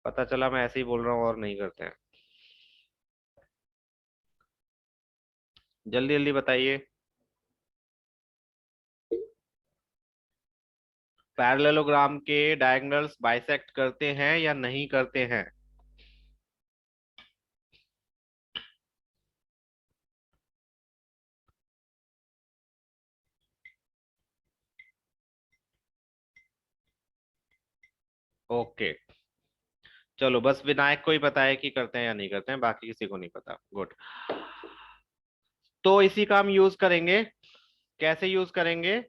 पता चला मैं ऐसे ही बोल रहा हूँ और नहीं करते हैं। जल्दी जल्दी बताइए। पैरेललोग्राम के डायगोनल्स बाइसेक्ट करते हैं या नहीं करते हैं? ओके, चलो बस विनायक को ही पता है कि करते हैं या नहीं करते हैं, बाकी किसी को नहीं पता। गुड। तो इसी का हम यूज करेंगे। कैसे यूज करेंगे?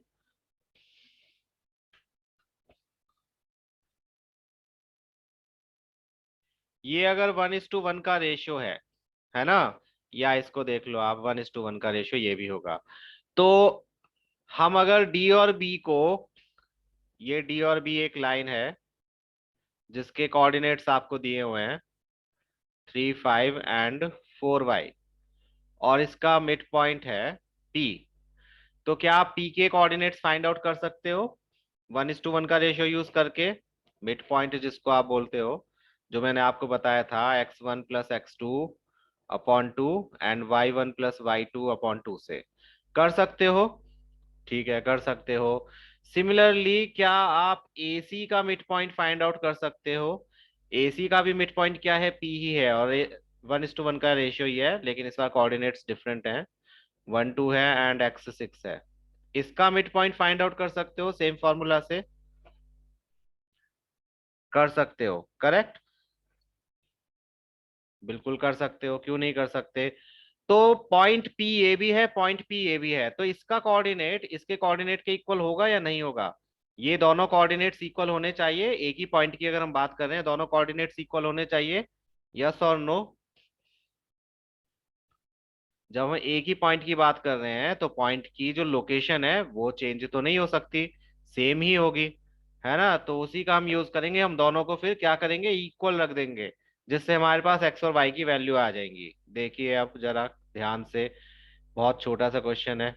ये अगर 1:1 का रेशियो है ना, या इसको देख लो आप, 1:1 का रेशियो ये भी होगा। तो हम अगर डी और बी को, ये डी और बी एक लाइन है जिसके कोऑर्डिनेट्स आपको दिए हुए हैं 3, 5 एंड 4y, और इसका मिड पॉइंट है पी। तो क्या आप पी के कोऑर्डिनेट्स फाइंड आउट कर सकते हो 1:1 का रेशियो यूज करके? मिड पॉइंट जिसको आप बोलते हो, जो मैंने आपको बताया था, x1 + x2/2 and y1 + y2/2 से। कर सकते हो? ठीक है, कर सकते हो। सिमिलरली क्या आप AC का मिड पॉइंट फाइंड आउट कर सकते हो? AC का भी मिड पॉइंट क्या है? P ही है, और 1:1 का रेशियो ही है, लेकिन इसका कोऑर्डिनेट्स डिफरेंट है। 1 2 है एंड x6 है। इसका मिड पॉइंट फाइंड आउट कर सकते हो सेम फॉर्मूला से? कर सकते हो, करेक्ट। बिल्कुल कर सकते हो, क्यों नहीं कर सकते। तो पॉइंट पी ए भी है, पॉइंट पी ए भी है, तो इसका कोऑर्डिनेट इसके कोऑर्डिनेट के इक्वल होगा या नहीं होगा? ये दोनों कोऑर्डिनेट्स इक्वल होने चाहिए। एक ही पॉइंट की अगर हम बात कर रहे हैं, दोनों कोऑर्डिनेट्स इक्वल होने चाहिए। यस और नो? जब हम एक ही पॉइंट की बात कर रहे हैं तो पॉइंट की जो लोकेशन है वो चेंज तो नहीं हो सकती, सेम ही होगी, है ना। तो उसी का हम यूज करेंगे, हम दोनों को फिर क्या करेंगे, इक्वल रख देंगे, जिससे हमारे पास एक्स और वाई की वैल्यू आ जाएंगी। देखिए अब जरा ध्यान से, बहुत छोटा सा क्वेश्चन है।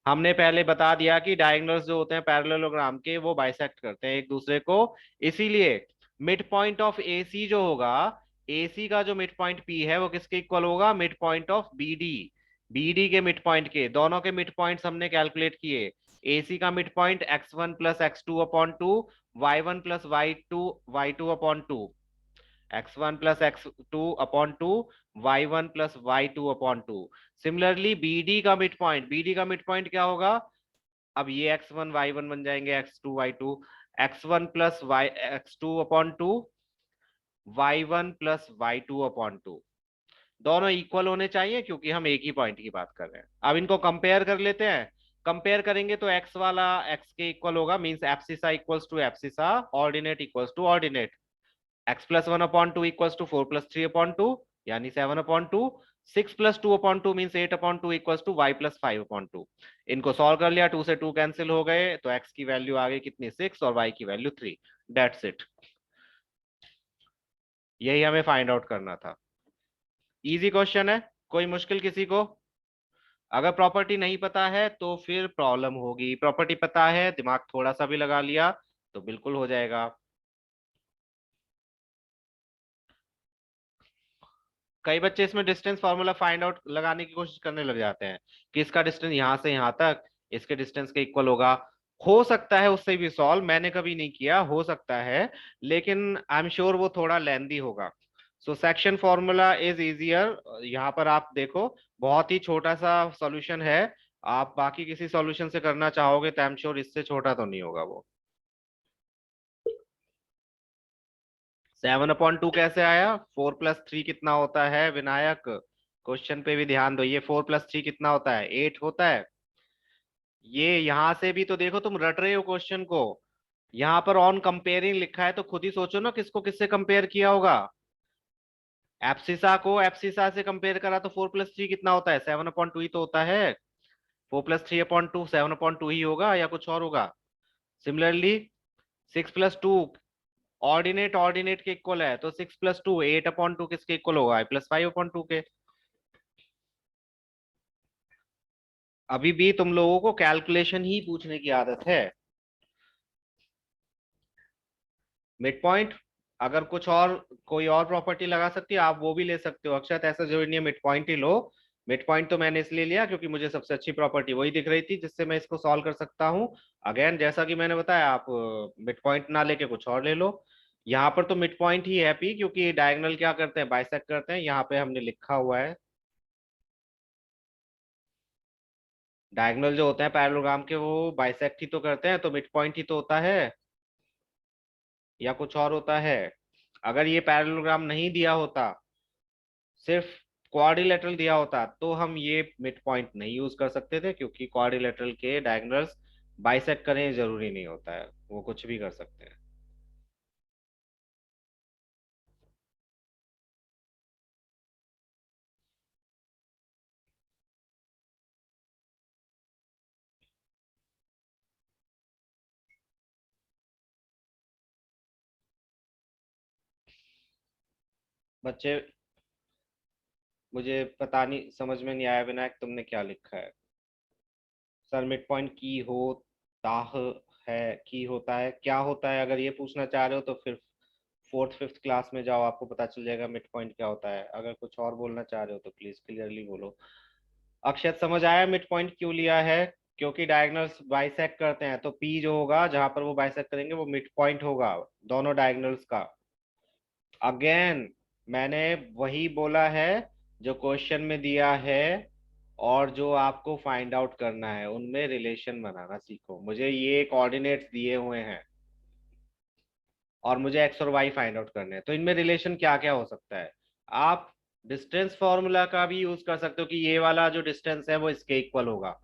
हमने पहले बता दिया कि डायगोनल्स जो होते हैं पैरेललोग्राम के, वो बाइसेक्ट करते हैं एक दूसरे को। इसीलिए मिड पॉइंट ऑफ AC जो होगा, AC का जो मिड पॉइंट P है, वो किसके इक्वल होगा? Mid point of BD। BD के मिड पॉइंट के, दोनों के मिड पॉइंट्स हमने कैलकुलेट किए। AC का mid point x1 + x2/2, y1 + y2/2, x1 + x2/2, y1 + y2/2। Similarly BD का मिड पॉइंट क्या होगा? अब ये x1 y1 बन जाएंगे, x2 y2, x1 + x2/2, y1 + y2/2। दोनों इक्वल होने चाहिए क्योंकि हम एक ही पॉइंट की बात कर रहे हैं। अब इनको कंपेयर कर लेते हैं। कंपेयर करेंगे तो x वाला x के इक्वल होगा, means abscissa equals to abscissa, ordinate equals to ordinate. x+1/2 equals to 4+3/2, यानी 7/2। 6+2/2 मीन्स 8/2 इक्वल्स टू y+5/2। इनको सॉल्व कर लिया, 2 से 2 कैंसिल हो गए, तो x की वैल्यू आ गई कितनी? 6, और y की वैल्यू 3। That's it. यही हमें फाइंड आउट करना था। इजी क्वेश्चन है, कोई मुश्किल किसी को? अगर प्रॉपर्टी नहीं पता है तो फिर प्रॉब्लम होगी, प्रॉपर्टी पता है, दिमाग थोड़ा सा भी लगा लिया तो बिल्कुल हो जाएगा। कई बच्चे इसमें डिस्टेंस फार्मूला फाइंड आउट लगाने की कोशिश करने लग जाते हैं कि इसका डिस्टेंस यहाँ से यहाँ तक इसके डिस्टेंस के इक्वल होगा। हो सकता है उससे भी सॉल्व, मैंने कभी नहीं किया, हो सकता है, लेकिन आई एम श्योर वो थोड़ा लेंदी होगा। So section formula is easier. यहाँ पर आप देखो, बहुत ही छोटा सा सॉल्यूशन है। आप बाकी किसी सॉल्यूशन से करना चाहोगे तो आई एम श्योर इससे छोटा तो नहीं होगा वो। 7/2 कैसे आया? 4+3 कितना होता है विनायक? क्वेश्चन पे भी ध्यान दो, ये 4+3 कितना होता है? 8 होता है। ये यहां से भी तो देखो, तुम रट रहे हो क्वेश्चन को। यहाँ पर ऑन कंपेयरिंग लिखा है, तो खुद ही सोचो ना किसको किससे कंपेयर किया होगा। एप्सिसा को एप्सिसा से कंपेयर करा तो 4+3 कितना होता है? 7/2 ही तो होता है। 4+3/2 7/2 ही होगा या कुछ और होगा? सिमिलरली 6+2 ऑर्डिनेट ऑर्डिनेट के इक्वल है, तो 6+2 8/2 किसके इक्वल होगा? i +5/2 के। अभी भी तुम लोगों को कैलकुलेशन ही पूछने की आदत है। मिड पॉइंट अगर कुछ और कोई और प्रॉपर्टी लगा सकती है आप वो भी ले सकते हो अक्षत, ऐसा जरूरी नहीं है मिड पॉइंट ही लो। मिड पॉइंट तो मैंने इसलिए लिया क्योंकि मुझे सबसे अच्छी प्रॉपर्टी वही दिख रही थी जिससे मैं इसको सॉल्व कर सकता हूँ। अगेन जैसा कि मैंने बताया, आप मिड पॉइंट ना लेके कुछ और ले लो। यहाँ पर तो मिड पॉइंट ही है पी, क्योंकि डायगोनल क्या करते हैं, बाइसेक्ट करते हैं, यहाँ पे हमने लिखा हुआ है। डायगोनल जो होते हैं पैरेललोग्राम के वो बाइसेक्ट ही तो करते हैं, तो मिड पॉइंट ही तो होता है, या कुछ और होता है। अगर ये पैरेललोग्राम नहीं दिया होता, सिर्फ क्वाड्रिलेटरल दिया होता, तो हम ये मिड पॉइंट नहीं यूज कर सकते थे, क्योंकि क्वाड्रिलेटरल के डायगोनल्स बाइसेक्ट करें जरूरी नहीं होता है, वो कुछ भी कर सकते हैं। बच्चे, मुझे पता नहीं, समझ में नहीं आया विनायक तुमने क्या लिखा है। सर मिड पॉइंट की होता है, की होता है, क्या होता है, अगर ये पूछना चाह रहे हो तो फिर फोर्थ फिफ्थ क्लास में जाओ, आपको पता चल जाएगा मिड पॉइंट क्या होता है। अगर कुछ और बोलना चाह रहे हो तो प्लीज क्लियरली बोलो। अक्षय समझ आया मिड पॉइंट क्यों लिया है? क्योंकि डायगोनल्स बाइसेक्ट करते हैं, तो पी जो होगा जहां पर वो बाइसेक्ट करेंगे वो मिड पॉइंट होगा दोनों डायगोनल्स का। अगेन मैंने वही बोला है जो क्वेश्चन में दिया है, और जो आपको फाइंड आउट करना है उनमें रिलेशन बनाना सीखो। मुझे ये कोऑर्डिनेट्स दिए हुए हैं और मुझे एक्स और वाई फाइंड आउट करने हैं, तो इनमें रिलेशन क्या क्या हो सकता है। आप डिस्टेंस फॉर्मूला का भी यूज कर सकते हो कि ये वाला जो डिस्टेंस है वो इसके इक्वल होगा,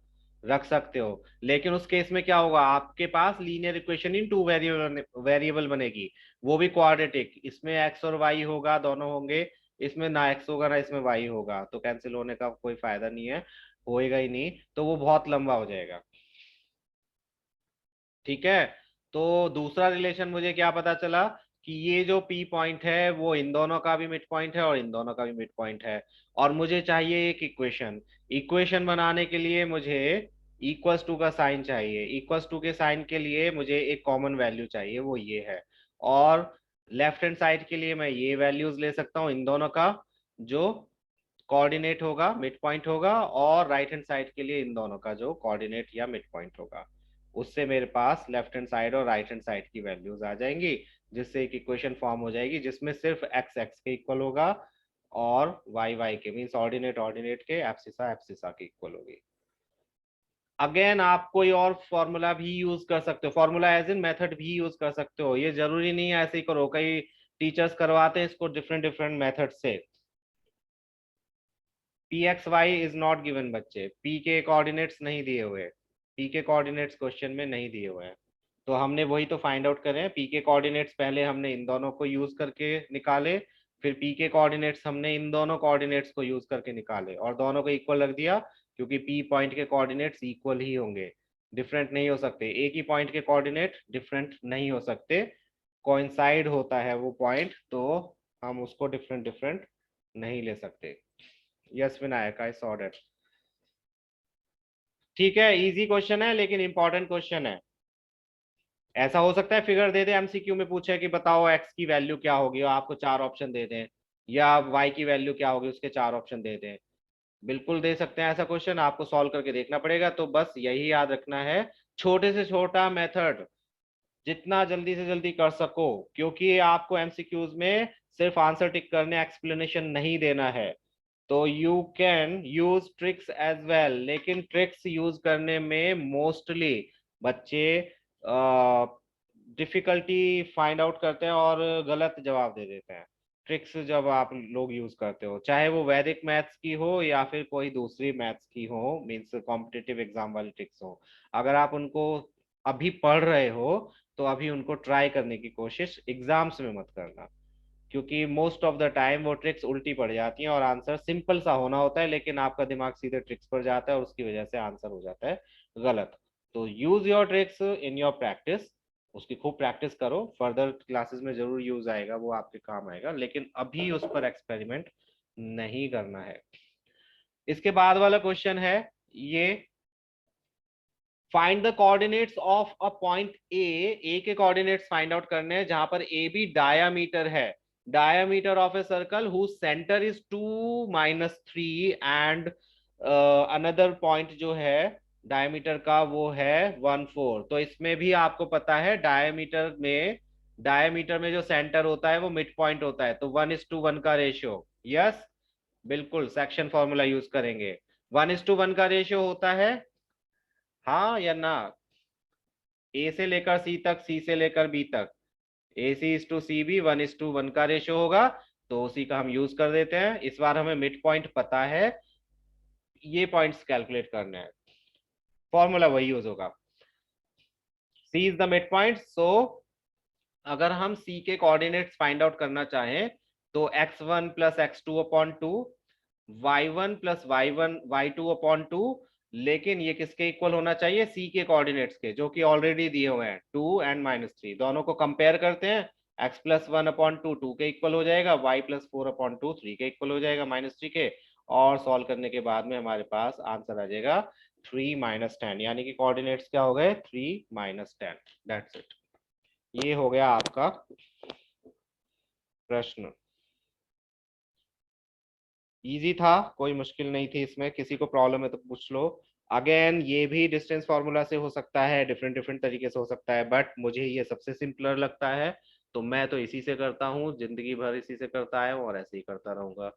रख सकते हो। लेकिन उस केस में क्या होगा, आपके पास linear equation in two variable variable बनेगी, वो भी क्वाड्रेटिक। इसमें एक्स और वाई होगा, दोनों होंगे। इसमें ना एक्स होगा ना इसमें वाई होगा, तो कैंसिल होने का कोई फायदा नहीं है, होएगा ही नहीं, तो वो बहुत लंबा हो जाएगा। ठीक है। तो दूसरा रिलेशन मुझे क्या पता चला कि ये जो पी पॉइंट है वो इन दोनों का भी मिड पॉइंट है और इन दोनों का भी मिड पॉइंट है। और मुझे चाहिए एक इक्वेशन। इक्वेशन बनाने के लिए मुझे इक्वल्स टू का साइन चाहिए। इक्वल्स टू के साइन के लिए मुझे एक कॉमन वैल्यू चाहिए, वो ये है। और लेफ्ट हैंड साइड के लिए मैं ये वैल्यूज ले सकता हूँ इन दोनों का, जो कोऑर्डिनेट होगा, मिड पॉइंट होगा, और राइट हैंड साइड के लिए इन दोनों का जो कोऑर्डिनेट या मिड पॉइंट होगा। उससे मेरे पास लेफ्ट हैंड साइड और राइट हैंड साइड की वैल्यूज आ जाएंगी, जिससे एक इक्वेशन फॉर्म हो जाएगी जिसमें सिर्फ एक्स एक्स के इक्वल होगा और वाई वाई के, मीन्स ऑर्डिनेट ऑर्डिनेट के, एब्सिसा एब्सिसा के इक्वल होगी। अगेन आप कोई और फॉर्मूला भी यूज कर सकते हो, फॉर्मूला एज इन मेथड भी यूज कर सकते हो, ये जरूरी नहीं है ऐसे ही करो, कई टीचर्स करवाते हैं इसको डिफरेंट डिफरेंट मेथड से। P x y is not given बच्चे, पी के कोऑर्डिनेट्स नहीं दिए हुए, पी के कोऑर्डिनेट्स क्वेश्चन में नहीं दिए हुए हैं। तो हमने वही तो फाइंड आउट करें, पी के कोऑर्डिनेट्स पहले हमने इन दोनों को यूज करके निकाले, फिर पी के कोऑर्डिनेट्स हमने इन दोनों कोऑर्डिनेट्स को यूज करके निकाले और दोनों को इक्वल रख दिया, क्योंकि पी पॉइंट के कोऑर्डिनेट्स इक्वल ही होंगे, डिफरेंट नहीं हो सकते। एक ही पॉइंट के कोऑर्डिनेट डिफरेंट नहीं हो सकते, कोइंसाइड होता है वो पॉइंट, तो हम उसको डिफरेंट डिफरेंट नहीं ले सकते। Yes Vinayak, I saw that. ठीक है, इजी क्वेश्चन है लेकिन इंपॉर्टेंट क्वेश्चन है। ऐसा हो सकता है फिगर दे दे एमसीक्यू में, पूछे कि बताओ एक्स की वैल्यू क्या होगी और आपको चार ऑप्शन दे दें, या वाई की वैल्यू क्या होगी उसके चार ऑप्शन दे दें। बिल्कुल दे सकते हैं ऐसा क्वेश्चन, आपको सॉल्व करके देखना पड़ेगा। तो बस यही याद रखना है, छोटे से छोटा मेथड जितना जल्दी से जल्दी कर सको, क्योंकि आपको एमसीक्यूज में सिर्फ आंसर टिक करने, एक्सप्लेनेशन नहीं देना है। तो you can use tricks as well, लेकिन ट्रिक्स यूज करने में मोस्टली बच्चे डिफिकल्टी फाइंड आउट करते हैं और गलत जवाब दे देते हैं। ट्रिक्स जब आप लोग यूज करते हो, चाहे वो वैदिक मैथ्स की हो या फिर कोई दूसरी मैथ्स की हो, मीन्स कॉम्पिटिटिव एग्जाम वाली ट्रिक्स हो, अगर आप उनको अभी पढ़ रहे हो तो अभी उनको ट्राई करने की कोशिश एग्जाम्स में मत करना, क्योंकि मोस्ट ऑफ द टाइम वो ट्रिक्स उल्टी पड़ जाती हैं और आंसर सिंपल सा होना होता है, लेकिन आपका दिमाग सीधे ट्रिक्स पर जाता है और उसकी वजह से आंसर हो जाता है गलत। तो use your tricks in your practice, उसकी खूब प्रैक्टिस करो, फर्दर क्लासेस में जरूर यूज आएगा, वो आपके काम आएगा, लेकिन अभी उस पर एक्सपेरिमेंट नहीं करना है। इसके बाद वाला क्वेश्चन है ये, find the coordinates of a point A के कोऑर्डिनेट्स फाइंड आउट करने हैं जहां पर ए बी डायामीटर है, diameter of a circle whose centre is 2 - 3 and another point जो है डायमीटर का वो है 1/4। तो इसमें भी आपको पता है डायमीटर में जो सेंटर होता है वो मिड पॉइंट होता है, तो 1:1 का रेशियो। यस, बिल्कुल सेक्शन फॉर्मूला यूज करेंगे। 1:1 का रेशियो होता है, हाँ या ना? ए से लेकर सी तक, सी से लेकर बी तक, ए सी इज टू सी बी 1:1 का रेशियो होगा। तो उसी का हम यूज कर देते हैं। इस बार हमें मिड पॉइंट पता है, ये पॉइंट्स कैलकुलेट करने हैं, फॉर्मूला वही यूज होगा। सी इज द मिड पॉइंट, सो अगर हम सी के कोऑर्डिनेट्स फाइंड आउट करना चाहें तो x1 + x2/2, y1 + y2/2, लेकिन ये किसके इक्वल होना चाहिए? सी के कोऑर्डिनेट्स के, जो कि ऑलरेडी दिए हुए हैं 2 और -3। दोनों को कंपेयर करते हैं, x+1/2 2 के इक्वल हो जाएगा, y+4/2 3 के इक्वल हो जाएगा, -3 के। और सॉल्व करने के बाद में हमारे पास आंसर आ जाएगा 3 - 10, यानी कि कोऑर्डिनेट्स क्या हो गए? 3 - 10। That's it. ये हो गया आपका प्रश्न। इजी था, कोई मुश्किल नहीं थी इसमें। किसी को प्रॉब्लम है तो पूछ लो। अगेन ये भी डिस्टेंस फार्मूला से हो सकता है, डिफरेंट डिफरेंट तरीके से हो सकता है, बट मुझे ये सबसे सिंपलर लगता है, तो मैं तो इसी से करता हूँ, जिंदगी भर इसी से करता है और ऐसे ही करता रहूंगा।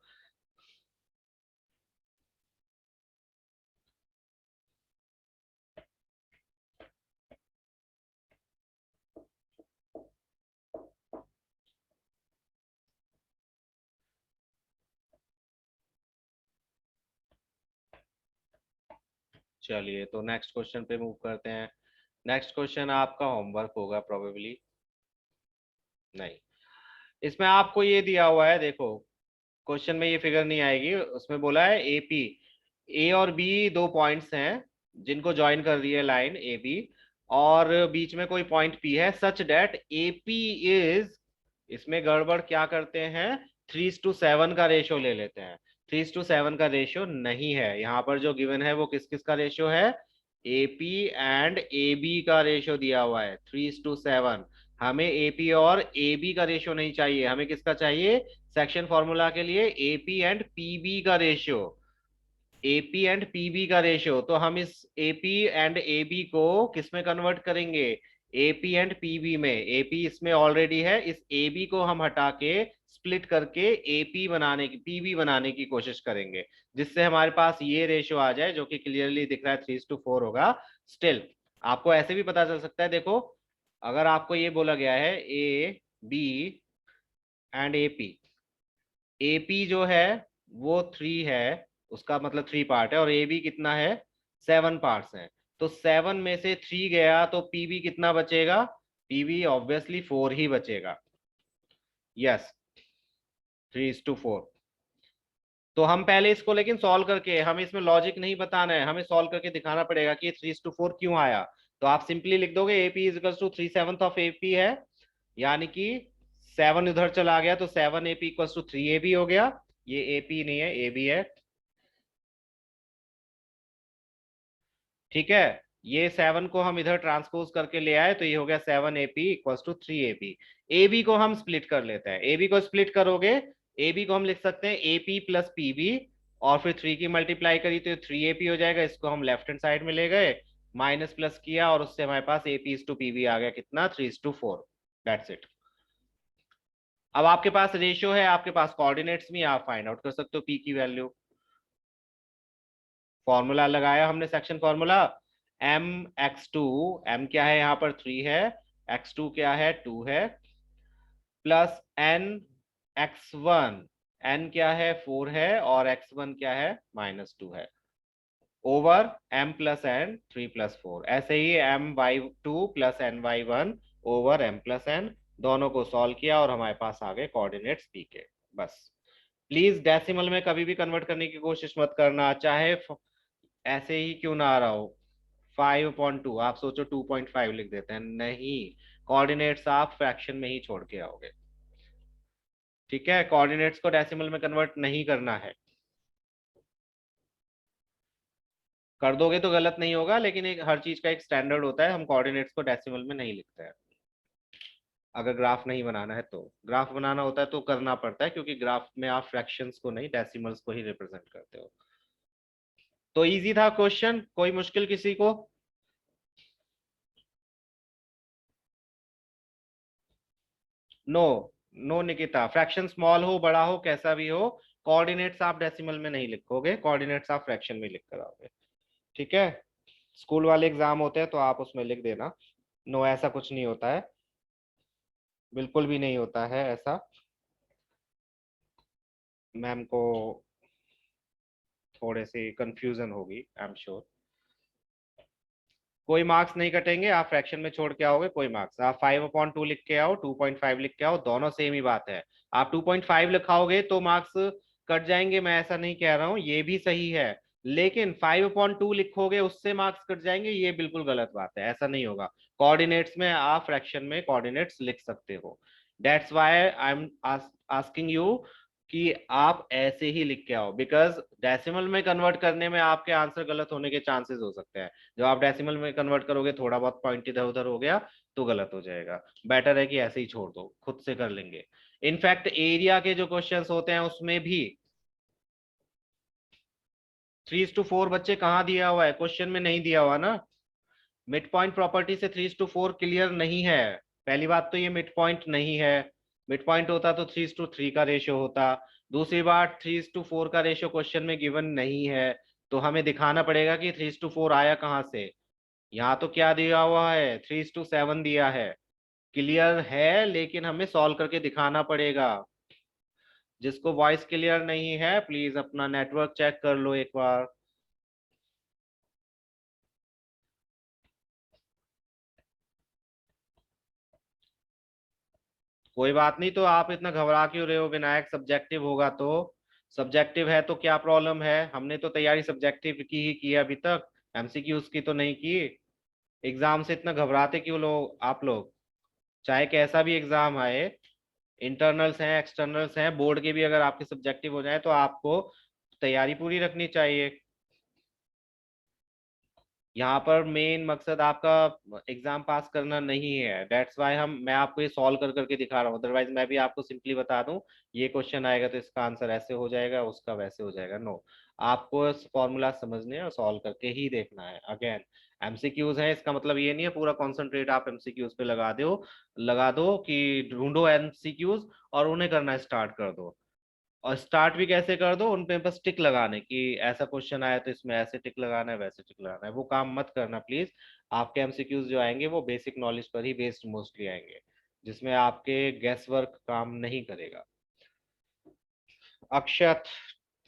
चलिए, तो नेक्स्ट क्वेश्चन पे मूव करते हैं। नेक्स्ट क्वेश्चन आपका होमवर्क होगा प्रोबेबली। नहीं, इसमें आपको ये दिया हुआ है, देखो क्वेश्चन में ये फिगर नहीं आएगी, उसमें बोला है एपी, ए और बी दो पॉइंट्स हैं जिनको ज्वाइन कर रही है लाइन ए बी, और बीच में कोई पॉइंट पी है, सच डेट एपी इज, इसमें गड़बड़ क्या करते हैं, 3:7 का रेशियो ले लेते हैं। 3:7 का रेशियो नहीं है यहाँ पर, जो गिवन है वो किस किस का रेशियो है? एपी एंड ए बी का रेशियो दिया हुआ है 3:7। हमें एपी और ए बी का रेशियो नहीं चाहिए, हमें किसका चाहिए? सेक्शन फॉर्मूला के लिए एपी एंड पीबी का रेशियो, एपी एंड पीबी का रेशियो। तो हम इस एपी एंड एबी को किस में कन्वर्ट करेंगे? एपी एंड पीबी में। एपी इसमें ऑलरेडी है, इस एबी को हम हटा के स्प्लिट करके एपी बनाने की, पीबी बनाने की कोशिश करेंगे, जिससे हमारे पास ये रेशियो आ जाए, जो कि क्लियरली दिख रहा है 3:4 होगा। स्टिल आपको ऐसे भी पता चल सकता है, देखो अगर आपको ये बोला गया है A B and AP, AP जो है वो 3 है, उसका मतलब 3 पार्ट है, और ए बी कितना है? 7 पार्ट्स हैं। तो 7 में से 3 गया तो पीबी कितना बचेगा? पीबी ऑब्वियसली 4 ही बचेगा। यस, 3:4। तो हम पहले इसको लेकिन सॉल्व करके, हमें इसमें लॉजिक नहीं बताना है, हमें सॉल्व करके दिखाना पड़ेगा कि 3:4 क्यों आया। तो आप सिंपली लिख दोगे AP is equal to 3/7 of AP है, यानी कि 7 उधर चला गया तो 7 AP इक्वल टू 3 AB हो गया। ये एपी नहीं है, ए बी है। ठीक है, ये 7 को हम इधर ट्रांसपोज करके ले आए, तो ये हो गया 7 AP equals to 3 AB। A B को हम स्प्लिट कर लेते हैं, ए बी को स्प्लिट करोगे, ए बी को हम लिख सकते हैं AP प्लस पीबी, और फिर 3 की मल्टीप्लाई करी तो 3 AP हो जाएगा, इसको हम लेफ्ट हैंड साइड में ले गए, माइनस प्लस किया, और उससे हमारे पास AP इज टू पीबी आ गया कितना? 3:4। That's it. अब आपके पास रेशियो है, आपके पास कोऑर्डिनेट्स भी, आप फाइंड आउट कर सकते हो पी की वैल्यू। फॉर्मूला लगाया हमने, सेक्शन फॉर्मूला, mx2, m क्या है यहाँ पर? 3 है, x2 क्या है? 2 है, प्लस n x1, n क्या है? 4 है, और x1 क्या है? -2 है, ओवर m+n 3+4। ऐसे ही my2 plus ny1 over m+n, दोनों को सॉल्व किया और हमारे पास आ गए कोऑर्डिनेट्स पी के। बस, प्लीज डेसिमल में कभी भी कन्वर्ट करने की कोशिश मत करना, चाहे ऐसे ही क्यों ना आ रहा हो। 5/2, आप सोचो 2.5 लिख देते हैं, नहीं, कोऑर्डिनेट्स आप फ्रैक्शन में ही छोड़ के आओगे। ठीक है, कोऑर्डिनेट्स को डेसिमल में कन्वर्ट नहीं करना है। कर दोगे तो गलत नहीं होगा, लेकिन एक हर चीज का एक स्टैंडर्ड होता है, हम कोऑर्डिनेट्स को डेसिमल में नहीं लिखते हैं। अगर ग्राफ नहीं बनाना है तो, ग्राफ बनाना होता है तो करना पड़ता है, क्योंकि ग्राफ में आप फ्रैक्शंस को नहीं, डेसिमल्स को ही रिप्रेजेंट करते हो। तो इजी था क्वेश्चन, कोई मुश्किल किसी को? No, no Nikita, fraction small हो बड़ा हो कैसा भी हो, कोऑर्डिनेट्स आप डेसिमल में नहीं लिखोगे, कोऑर्डिनेट्स आप फ्रैक्शन में लिख कर आओगे। ठीक है, स्कूल वाले एग्जाम होते हैं तो आप उसमें लिख देना। नो, ऐसा कुछ नहीं होता है, बिल्कुल भी नहीं होता है ऐसा। मैम को थोड़े से कंफ्यूजन होगी, आई एम श्योर। कोई मार्क्स नहीं कटेंगे, आप फ्रैक्शन में छोड़ के आओगे कोई मार्क्स, आप 5/2 लिख के आओ, 2.5 लिख के आओ, दोनों सेम ही बात है। आप 2.5 लिखाओगे तो मार्क्स कट जाएंगे, मैं ऐसा नहीं कह रहा हूँ, ये भी सही है। लेकिन 5/2 लिखोगे उससे मार्क्स कट जाएंगे, ये बिल्कुल गलत बात है, ऐसा नहीं होगा। कोऑर्डिनेट्स में आप फ्रैक्शन में कोऑर्डिनेट्स लिख सकते हो। That's why I am asking you कि आप ऐसे ही लिख के आओ, बिकॉज डेसिमल में कन्वर्ट करने में आपके आंसर गलत होने के चांसेस हो सकते हैं। जब आप डेसिमल में कन्वर्ट करोगे थोड़ा बहुत पॉइंट इधर उधर हो गया तो गलत हो जाएगा। बेटर है कि ऐसे ही छोड़ दो, खुद से कर लेंगे। इनफैक्ट एरिया के जो क्वेश्चंस होते हैं उसमें भी 3:4 बच्चे कहाँ दिया हुआ है, क्वेश्चन में नहीं दिया हुआ ना। मिड पॉइंट प्रॉपर्टी से 3:4 क्लियर नहीं है। पहली बात तो ये मिड पॉइंट नहीं है, मिड पॉइंट होता तो 3:3 का रेशियो होता। दूसरी बात, 3:4 का रेशियो क्वेश्चन में गिवन नहीं है, तो हमें दिखाना पड़ेगा कि 3:4 आया कहाँ से। यहाँ तो क्या दिया हुआ है, 3:7 दिया है। क्लियर है, लेकिन हमें सॉल्व करके दिखाना पड़ेगा। जिसको वॉइस क्लियर नहीं है प्लीज अपना नेटवर्क चेक कर लो एक बार। कोई बात नहीं, तो आप इतना घबरा क्यों रहे हो विनायक, सब्जेक्टिव होगा तो। सब्जेक्टिव है तो क्या प्रॉब्लम है, हमने तो तैयारी सब्जेक्टिव की ही की है अभी तक, एमसीक्यूज की तो नहीं की। एग्जाम से इतना घबराते क्यों लोग आप लोग? चाहे कैसा भी एग्जाम आए, इंटरनल्स हैं एक्सटर्नल्स हैं, बोर्ड के भी अगर आपके सब्जेक्टिव हो जाए तो आपको तैयारी पूरी रखनी चाहिए। यहाँ पर मेन मकसद आपका एग्जाम पास करना नहीं है, दैट्स वाई मैं आपको ये सॉल्व कर करके दिखा रहा हूँ। अदरवाइज मैं भी आपको सिंपली बता दूं ये क्वेश्चन आएगा तो इसका आंसर ऐसे हो जाएगा, उसका वैसे हो जाएगा, नो। आपको फॉर्मूला समझने हैं और सॉल्व करके ही देखना है। अगेन, एमसीक्यूज है, इसका मतलब ये नहीं है पूरा कॉन्सेंट्रेट आप एमसीक्यूज पे लगा दो कि ढूंढो एमसीक्यूज और उन्हें करना स्टार्ट कर दो। और स्टार्ट भी कैसे कर दो, उन पे बस टिक लगाने कि ऐसा क्वेश्चन आया तो इसमें ऐसे टिक लगाना है वैसे टिक लगाना है, वो काम मत करना प्लीज। आपके एमसीक्यूज जो आएंगे वो बेसिक नॉलेज पर ही बेस्ड मोस्टली आएंगे, जिसमें आपके गैस वर्क काम नहीं करेगा। अक्षत,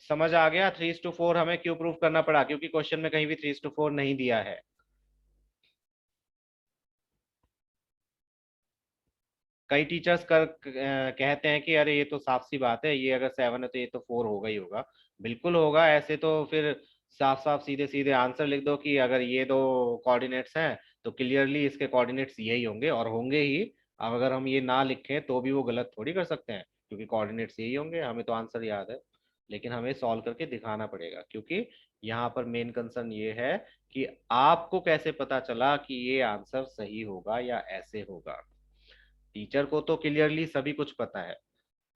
समझ आ गया 3:4 हमें क्यों प्रूव करना पड़ा, क्योंकि क्वेश्चन में कहीं भी 3:4 नहीं दिया है। कई टीचर्स कहते हैं कि अरे ये तो साफ सी बात है, ये अगर 7 है तो ये तो 4 होगा ही होगा। बिल्कुल होगा, ऐसे तो फिर साफ साफ सीधे सीधे आंसर लिख दो कि अगर ये दो कोऑर्डिनेट्स हैं तो क्लियरली इसके कोऑर्डिनेट्स यही होंगे और होंगे ही। अब अगर हम ये ना लिखें तो भी वो गलत थोड़ी कर सकते हैं, क्योंकि कोऑर्डिनेट्स यही होंगे, हमें तो आंसर याद है। लेकिन हमें सॉल्व करके दिखाना पड़ेगा, क्योंकि यहाँ पर मेन कंसर्न ये है कि आपको कैसे पता चला कि ये आंसर सही होगा या ऐसे होगा। टीचर को तो क्लियरली सभी कुछ पता है,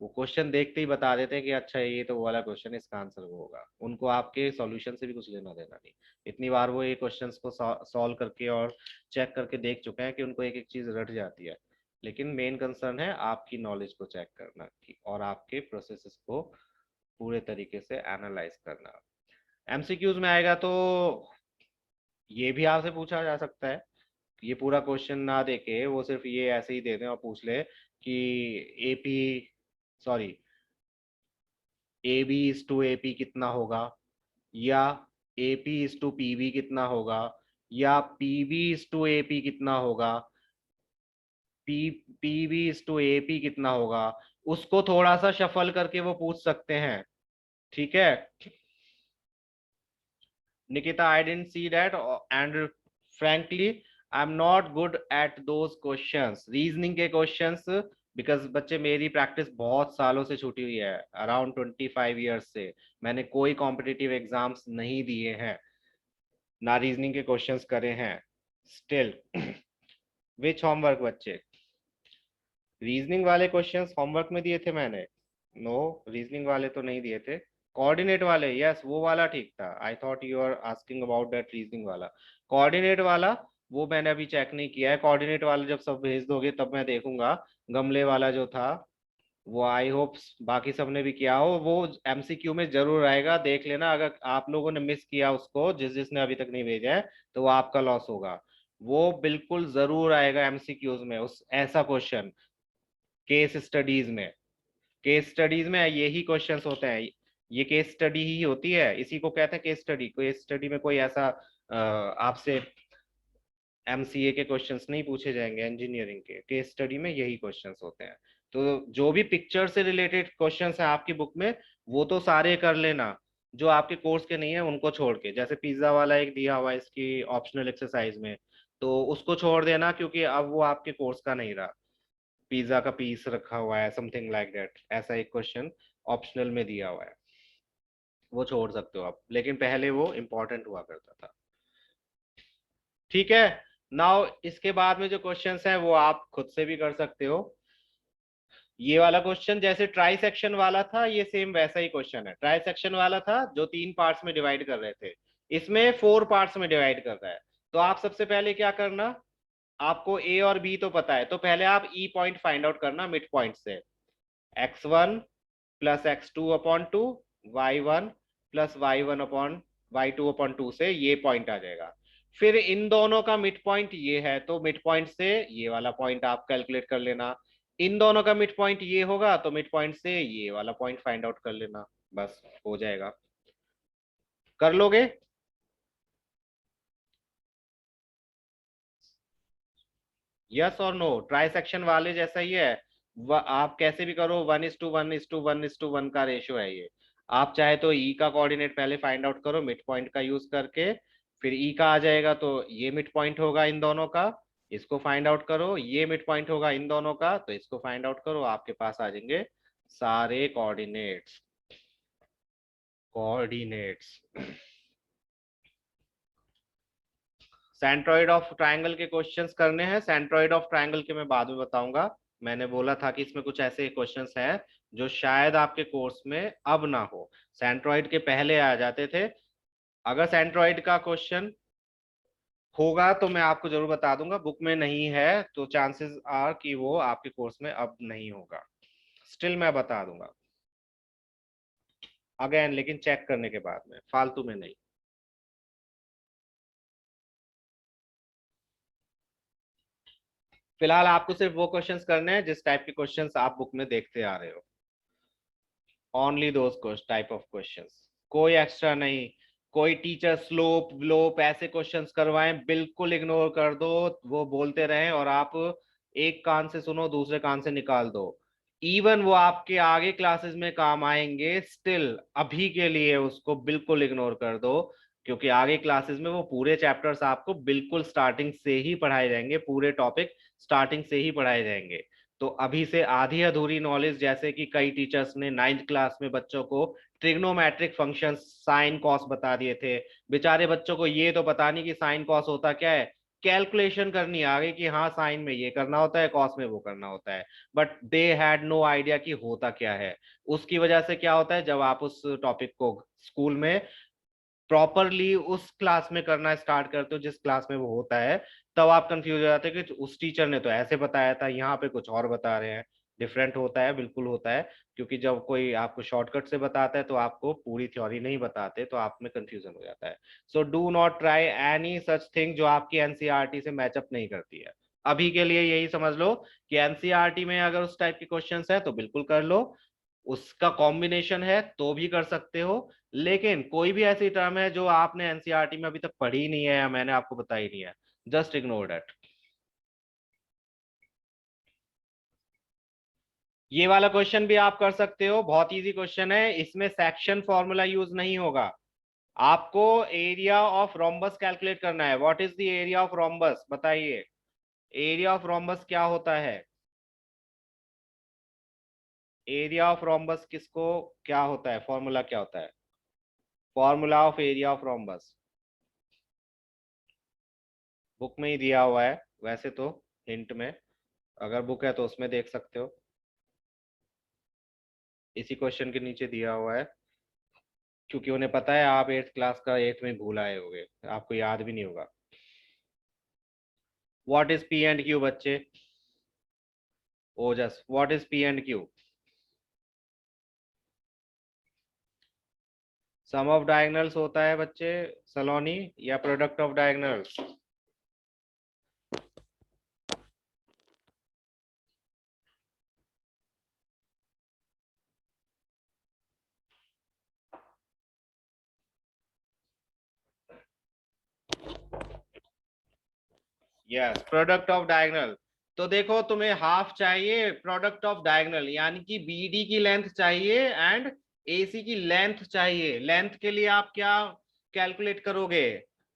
वो क्वेश्चन देखते ही बता देते हैं कि अच्छा ये तो वो वाला क्वेश्चन है, इसका आंसर वो होगा, उनको आपके सॉल्यूशन से भी कुछ लेना देना नहीं। इतनी बार वो ये क्वेश्चंस को सॉल्व करके और चेक करके देख चुके हैं कि उनको एक एक चीज रट जाती है। लेकिन मेन कंसर्न है आपकी नॉलेज को चेक करना कि और आपके प्रोसेसेस को पूरे तरीके से एनालाइज करना। एमसीक्यूज में आएगा तो ये भी आपसे पूछा जा सकता है, ये पूरा क्वेश्चन ना देके वो सिर्फ ये ऐसे ही दे दें और पूछ ले कि AP, sorry, A B is to A P कितना होगा, या A P is to P B कितना होगा, या P B is to A P कितना होगा, P P B is to A P कितना होगा। उसको थोड़ा सा शफल करके वो पूछ सकते हैं। ठीक है Nikita, I don't see that, and frankly I am not good at those questions, reasoning के क्वेश्चंस। बिकॉज बच्चे मेरी प्रैक्टिस बहुत सालों से छूटी हुई है, अराउंड 25 ईयर्स से मैंने कोई कॉम्पिटिटिव एग्जाम्स नहीं दिए हैं। ना रीजनिंग के क्वेश्चंस करे हैं स्टिल। विच होमवर्क बच्चे? रीजनिंग वाले क्वेश्चंस होमवर्क में दिए थे मैंने? नो, रीजनिंग वाले तो नहीं दिए थे। कोऑर्डिनेट वाले, यस वो वाला ठीक था। I thought you are asking about that reasoning वाला। कोऑर्डिनेट वाला वो मैंने अभी चेक नहीं किया है। कोऑर्डिनेट वाला जब सब भेज दोगे तब मैं देखूंगा। गमले वाला जो था वो आई होप बाकी सबने भी किया हो, वो एमसीक्यू में जरूर आएगा, देख लेना। अगर आप लोगों ने मिस किया उसको, जिसने अभी तक नहीं भेजा है, तो वो आपका लॉस होगा। वो बिल्कुल जरूर आएगा एमसीक्यूज में, उस ऐसा क्वेश्चन केस स्टडीज में। केस स्टडीज में यही क्वेश्चंस होते हैं। ये केस स्टडी ही होती है, इसी को कहते हैं केस स्टडी। केस स्टडी में कोई ऐसा आपसे एमसीए के क्वेश्चंस नहीं पूछे जाएंगे, इंजीनियरिंग के केस स्टडी में यही क्वेश्चंस होते हैं। तो जो भी पिक्चर से रिलेटेड क्वेश्चंस हैं आपकी बुक में, वो तो सारे कर लेना। जो आपके कोर्स के नहीं है उनको छोड़ के, जैसे पिज्जा वाला एक दिया हुआ है इसकी ऑप्शनल एक्सरसाइज में, तो उसको छोड़ देना क्योंकि अब वो आपके कोर्स का नहीं रहा। पिज्जा का पीस रखा हुआ है, समथिंग लाइक दैट, ऐसा एक क्वेश्चन ऑप्शनल में दिया हुआ है, वो छोड़ सकते हो आप, लेकिन पहले वो इम्पोर्टेंट हुआ करता था। ठीक है। नाउ इसके बाद में जो क्वेश्चंस हैं वो आप खुद से भी कर सकते हो। ये वाला क्वेश्चन जैसे ट्राई सेक्शन वाला था, ये सेम वैसा ही क्वेश्चन है। ट्राई सेक्शन वाला था जो 3 पार्ट्स में डिवाइड कर रहे थे, इसमें 4 पार्ट्स में डिवाइड कर रहा है। तो आप सबसे पहले क्या करना, आपको ए और बी तो पता है, तो पहले आप ई पॉइंट फाइंड आउट करना मिड पॉइंट से। x1 + x2/2, y1 + y1/y2/2 से ये पॉइंट आ जाएगा। फिर इन दोनों का मिड पॉइंट ये है, तो मिड पॉइंट से ये वाला पॉइंट आप कैलकुलेट कर लेना। इन दोनों का मिड पॉइंट ये होगा, तो मिड पॉइंट से ये वाला पॉइंट फाइंड आउट कर लेना। बस हो जाएगा। कर लोगे? यस और नो? ट्राई सेक्शन वाले जैसा ही है। आप कैसे भी करो, 1:1:1:1 का रेशियो है ये। आप चाहे तो ई का कोऑर्डिनेट पहले फाइंड आउट करो मिड पॉइंट का यूज करके, फिर ई का आ जाएगा तो ये मिड पॉइंट होगा इन दोनों का, इसको फाइंड आउट करो। ये मिड पॉइंट होगा इन दोनों का, तो इसको फाइंड आउट करो, आपके पास आ जाएंगे सारे coordinates. Coordinates centroid of triangle के क्वेश्चंस करने हैं। सेंट्रोइड ऑफ ट्रायंगल के मैं बाद में बताऊंगा। मैंने बोला था कि इसमें कुछ ऐसे क्वेश्चंस हैं जो शायद आपके कोर्स में अब ना हो, सेंट्रोइड के पहले आ जाते थे। अगर सेंट्रोइड का क्वेश्चन होगा तो मैं आपको जरूर बता दूंगा, बुक में नहीं है तो चांसेस आर कि वो आपके कोर्स में अब नहीं होगा। स्टिल मैं बता दूंगा अगेन, लेकिन चेक करने के बाद में, फालतू में नहीं। फिलहाल आपको सिर्फ वो क्वेश्चंस करने हैं जिस टाइप के क्वेश्चंस आप बुक में देखते आ रहे हो। Only those type of questions, कोई एक्स्ट्रा नहीं। कोई टीचर स्लोप व्लोप ऐसे क्वेश्चंस करवाएं बिल्कुल इग्नोर कर दो। वो बोलते रहें और आप एक कान से सुनो दूसरे कान से निकाल दो। इवन वो आपके आगे क्लासेस में काम आएंगे, स्टिल अभी के लिए उसको बिल्कुल इग्नोर कर दो। क्योंकि आगे क्लासेस में वो पूरे चैप्टर्स आपको बिल्कुल स्टार्टिंग से ही पढ़ाए जाएंगे, पूरे टॉपिक स्टार्टिंग से ही पढ़ाए जाएंगे। तो अभी से आधी अधूरी नॉलेज, जैसे कि कई टीचर्स ने 9th क्लास में बच्चों को ट्रिग्नोमेट्रिक फंक्शंस साइन कॉस बता दिए थे, बेचारे बच्चों को ये तो पता नहीं कि साइन कॉस होता क्या है। कैलकुलेशन करनी आ गई कि हाँ साइन में ये करना होता है, कॉस में वो करना होता है, but they had no idea कि होता क्या है। उसकी वजह से क्या होता है, जब आप उस टॉपिक को स्कूल में प्रॉपरली उस क्लास में करना स्टार्ट करते हो जिस क्लास में वो होता है, तब आप कंफ्यूज हो जाते हो कि उस टीचर ने तो ऐसे बताया था, यहाँ पे कुछ और बता रहे हैं। डिफरेंट होता है, बिल्कुल होता है। क्योंकि जब कोई आपको शॉर्टकट से बताता है तो आपको पूरी थ्योरी नहीं बताते, तो आप में कंफ्यूजन हो जाता है। So do not try any such thing जो आपकी एनसीईआरटी से मैचअप नहीं करती है। अभी के लिए यही समझ लो कि एनसीईआरटी में अगर उस टाइप के क्वेश्चंस है तो बिल्कुल कर लो, उसका कॉम्बिनेशन है तो भी कर सकते हो। लेकिन कोई भी ऐसी टर्म है जो आपने एनसीईआरटी में अभी तक पढ़ी नहीं है या मैंने आपको बताई नहीं है, जस्ट इग्नोर दैट। ये वाला क्वेश्चन भी आप कर सकते हो, बहुत इजी क्वेश्चन है, इसमें सेक्शन फॉर्मूला यूज नहीं होगा। आपको एरिया ऑफ रोम्बस कैलकुलेट करना है। What is the area of rhombus, बताइए। एरिया ऑफ रोम्बस क्या होता है? एरिया ऑफ रोम्बस किसको क्या होता है, फॉर्मूला क्या होता है? Formula of area of rhombus. Book में ही दिया हुआ है वैसे तो, हिंट में। अगर बुक है तो उसमें देख सकते हो, इसी क्वेश्चन के नीचे दिया हुआ है। क्योंकि उन्हें पता है आप 8th क्लास का 8th में भूल आए होगे, आपको याद भी नहीं होगा। What is P and Q बच्चे? Ojas, what is P and Q? Sum of diagonals होता है बच्चे, सलोनी, या product of diagonals? Yes, product of diagonal. तो देखो, तुम्हें हाफ चाहिए प्रोडक्ट ऑफ डायगोनल, यानी कि बीडी की लेंथ चाहिए एंड एसी की लेंथ चाहिए। लेंथ के लिए आप क्या कैलकुलेट करोगे?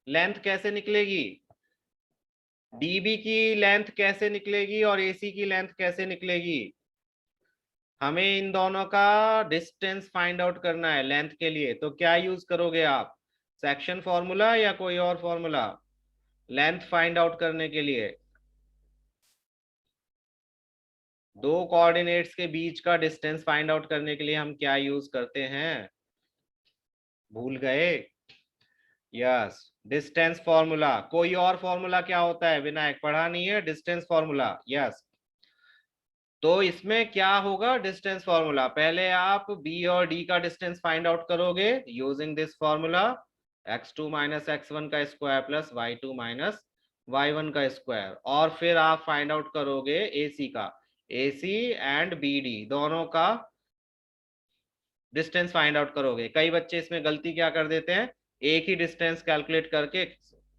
लेंथ कैसे निकलेगी? डीबी की लेंथ कैसे निकलेगी और एसी की लेंथ कैसे निकलेगी? हमें इन दोनों का डिस्टेंस फाइंड आउट करना है लेंथ के लिए। तो क्या यूज करोगे आप? सेक्शन फॉर्मूला या कोई और फॉर्मूला लेंथ फाइंड आउट करने के लिए? दो कोऑर्डिनेट्स के बीच का डिस्टेंस फाइंड आउट करने के लिए हम क्या यूज करते हैं? भूल गए? Yes, distance formula. कोई और फॉर्मूला क्या होता है विनायक, पढ़ा नहीं है? Distance formula, yes. तो इसमें क्या होगा? डिस्टेंस फॉर्मूला, पहले आप बी और डी का डिस्टेंस फाइंड आउट करोगे using this formula, x2 minus x1 का square plus y2 minus y1 का स्क्वायर। और फिर आप फाइंड आउट करोगे एसी का, एसी एंड बीडी दोनों का डिस्टेंस फाइंड आउट करोगे। कई बच्चे इसमें गलती क्या कर देते हैं, एक ही डिस्टेंस कैलकुलेट करके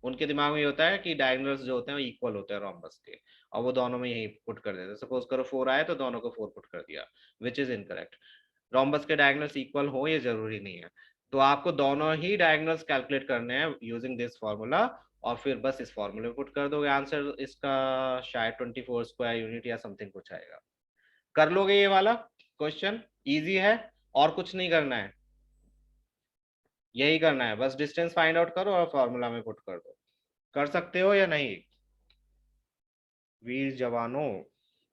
उनके दिमाग में ये होता है कि डायगोनल्स जो होते हैं वो इक्वल होते हैं रोम्बस के, और वो दोनों में यही पुट कर देते हैं। सपोज करो 4 आए तो दोनों को 4 पुट कर दिया, विच इज इनकरेक्ट। रोम्बस के डायगोनल्स इक्वल हो ये जरूरी नहीं है। तो आपको दोनों ही डायगोनल्स कैलकुलेट करने हैं यूजिंग दिस फॉर्मूला, और फिर बस इस फॉर्मूले में पुट कर दोगे आंसर इसका। शायद 24 स्क्वायर यूनिट या समथिंग कुछ आएगा। कर लोगे ये वाला क्वेश्चन? इजी है, और कुछ नहीं करना है, यही करना है, बस डिस्टेंस फाइंड आउट करो और फॉर्मूला में पुट कर दो। कर सकते हो या नहीं? वीर जवानों,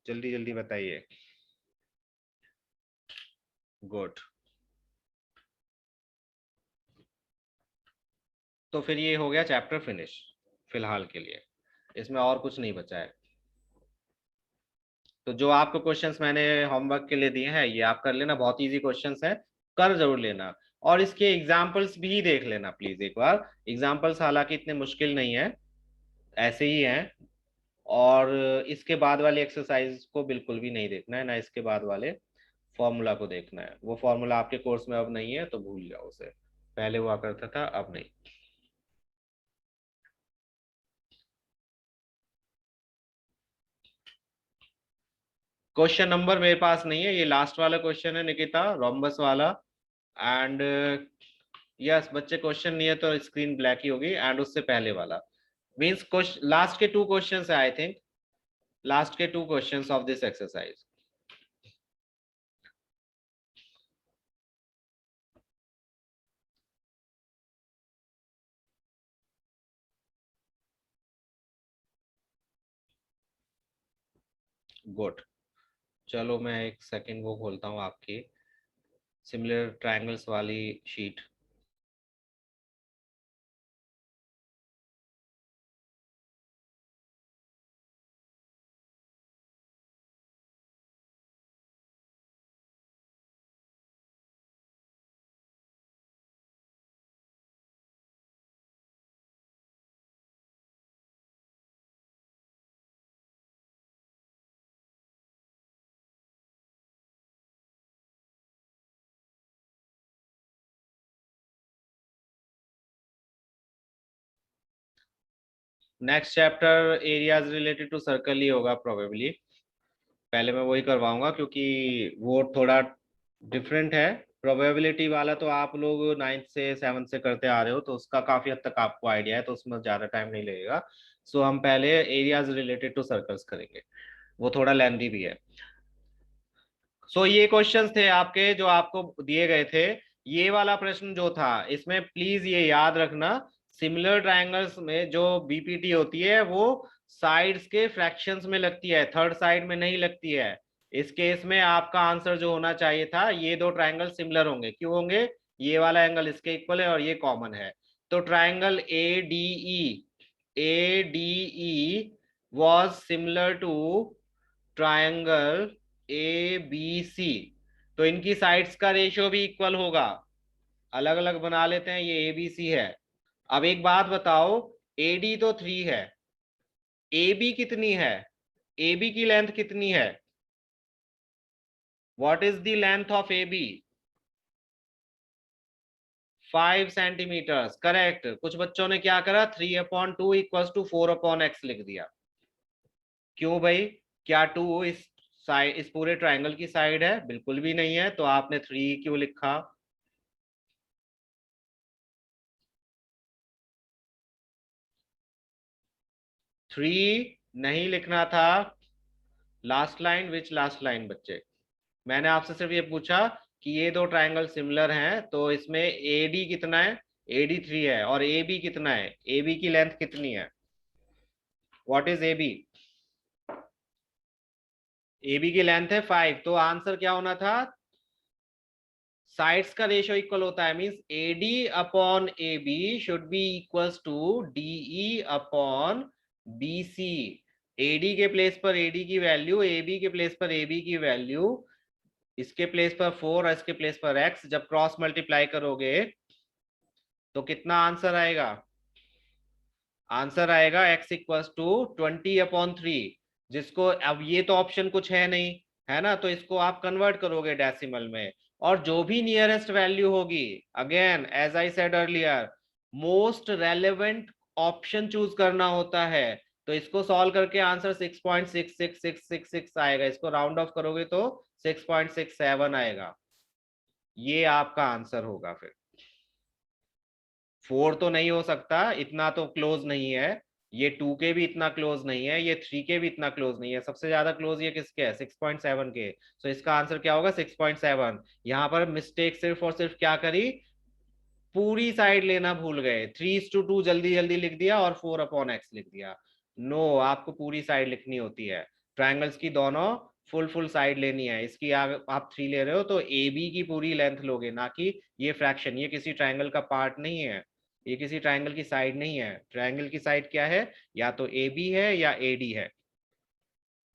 जल्दी जल्दी बताइए। गुड। तो फिर ये हो गया चैप्टर फिनिश फिलहाल के लिए, इसमें और कुछ नहीं बचा है। तो जो आपको क्वेश्चंस मैंने होमवर्क के लिए दिए हैं ये आप कर लेना, बहुत इजी क्वेश्चंस हैं, कर जरूर लेना। और इसके एग्जाम्पल्स भी देख लेना प्लीज एक बार। एग्जाम्पल्स हालांकि इतने मुश्किल नहीं है, ऐसे ही हैं। और इसके बाद वाली एक्सरसाइज को बिल्कुल भी नहीं देखना है, ना इसके बाद वाले फॉर्मूला को देखना है। वो फॉर्मूला आपके कोर्स में अब नहीं है तो भूल जाओ उसे, पहले हुआ करता था अब नहीं। क्वेश्चन नंबर मेरे पास नहीं है, ये लास्ट वाला क्वेश्चन है निकिता, रोम्बस वाला। एंड यस बच्चे, क्वेश्चन नहीं है तो स्क्रीन ब्लैक ही होगी। एंड उससे पहले वाला मीन्स क्वेश्चन, लास्ट के 2 क्वेश्चन है आई थिंक, लास्ट के 2 question of this exercise. Good. चलो मैं एक सेकंड वो खोलता हूँ आपकी सिमिलर ट्रायंगल्स वाली sheet. Next chapter areas related to circle ही होगा प्रोबेबली। पहले मैं वही करवाऊंगा क्योंकि वो थोड़ा डिफरेंट है। प्रोबेबिलिटी वाला तो आप लोग 9th से 7th से करते आ रहे हो, तो उसका काफी हद तक आपको आइडिया है, तो उसमें ज्यादा टाइम नहीं लगेगा। सो हम पहले एरियाज रिलेटेड टू सर्कल्स करेंगे, वो थोड़ा लेंथी भी है। सो ये क्वेश्चंस थे आपके जो आपको दिए गए थे। ये वाला प्रश्न जो था इसमें प्लीज ये याद रखना, सिमिलर ट्रायंगल्स में जो बीपीटी होती है वो साइड्स के फ्रैक्शंस में लगती है, थर्ड साइड में नहीं लगती है। इस केस में आपका आंसर जो होना चाहिए था, ये दो ट्रायंगल सिमिलर होंगे। क्यों होंगे? ये वाला एंगल इसके इक्वल है और ये कॉमन है। तो triangle A D E was similar to triangle A B C. तो इनकी साइड्स का रेशियो भी इक्वल होगा। अलग अलग बना लेते हैं, ये ए बी सी है। अब एक बात बताओ, ए डी तो 3 है, ए बी कितनी है? ए बी की लेंथ कितनी है? What is the length of A B? 5 centimetre, correct. कुछ बच्चों ने क्या करा, 3/2 इक्वल्स टू 4/x लिख दिया। क्यों भाई? क्या 2 इस साइड, इस पूरे ट्रायंगल की साइड है? बिल्कुल भी नहीं है, तो आपने 3 क्यों लिखा? थ्री नहीं लिखना था। लास्ट लाइन, विच लास्ट लाइन बच्चे? मैंने आपसे सिर्फ ये पूछा कि ये दो ट्रायंगल सिमिलर हैं, तो इसमें ए डी कितना है? ए डी 3 है। और ए बी कितना है? ए बी की लेंथ कितनी है? What is A B? A B की लेंथ है 5। तो आंसर क्या होना था? साइड्स का रेशियो इक्वल होता है, means A D upon A B should be equals to DE upon B C. AD के प्लेस पर एडी की वैल्यू, ए बी के प्लेस पर ए बी की वैल्यू, इसके प्लेस पर 4 और इसके प्लेस पर x, जब क्रॉस मल्टीप्लाई करोगे तो कितना आंसर आएगा? आंसर आएगा x इक्वल्स टू 20/3। जिसको, अब ये तो ऑप्शन कुछ है नहीं, है ना, तो इसको आप कन्वर्ट करोगे डेसिमल में, और जो भी नियरेस्ट वैल्यू होगी, again as I said earlier, most relevant option choose करना होता है। तो इसको सॉल्व करके आंसर 6.66666 आएगा। इसको राउंड ऑफ करोगे तो 6.67 आएगा। ये आपका आंसर होगा। फिर 4 तो नहीं हो सकता, इतना तो क्लोज नहीं है। ये 2 के भी इतना क्लोज नहीं है, ये 3 के भी इतना क्लोज नहीं है। सबसे ज्यादा क्लोज ये किसके है? 6.7 के। तो इसका आंसर क्या होगा? 6.7। यहाँ पर मिस्टेक सिर्फ और सिर्फ क्या करी, पूरी साइड लेना भूल गए। 3:2 जल्दी जल्दी लिख दिया और 4/x लिख दिया। नो, आपको पूरी साइड लिखनी होती है। ट्रायंगल्स की दोनों फुल फुल साइड लेनी है। इसकी आप 3 ले रहे हो तो ए बी की पूरी लेंथ लोगे, ना कि ये फ्रैक्शन। ये किसी ट्रायंगल का पार्ट नहीं है, ये किसी ट्रायंगल की साइड नहीं है। ट्रायंगल की साइड क्या है? या तो ए बी है या ए डी है।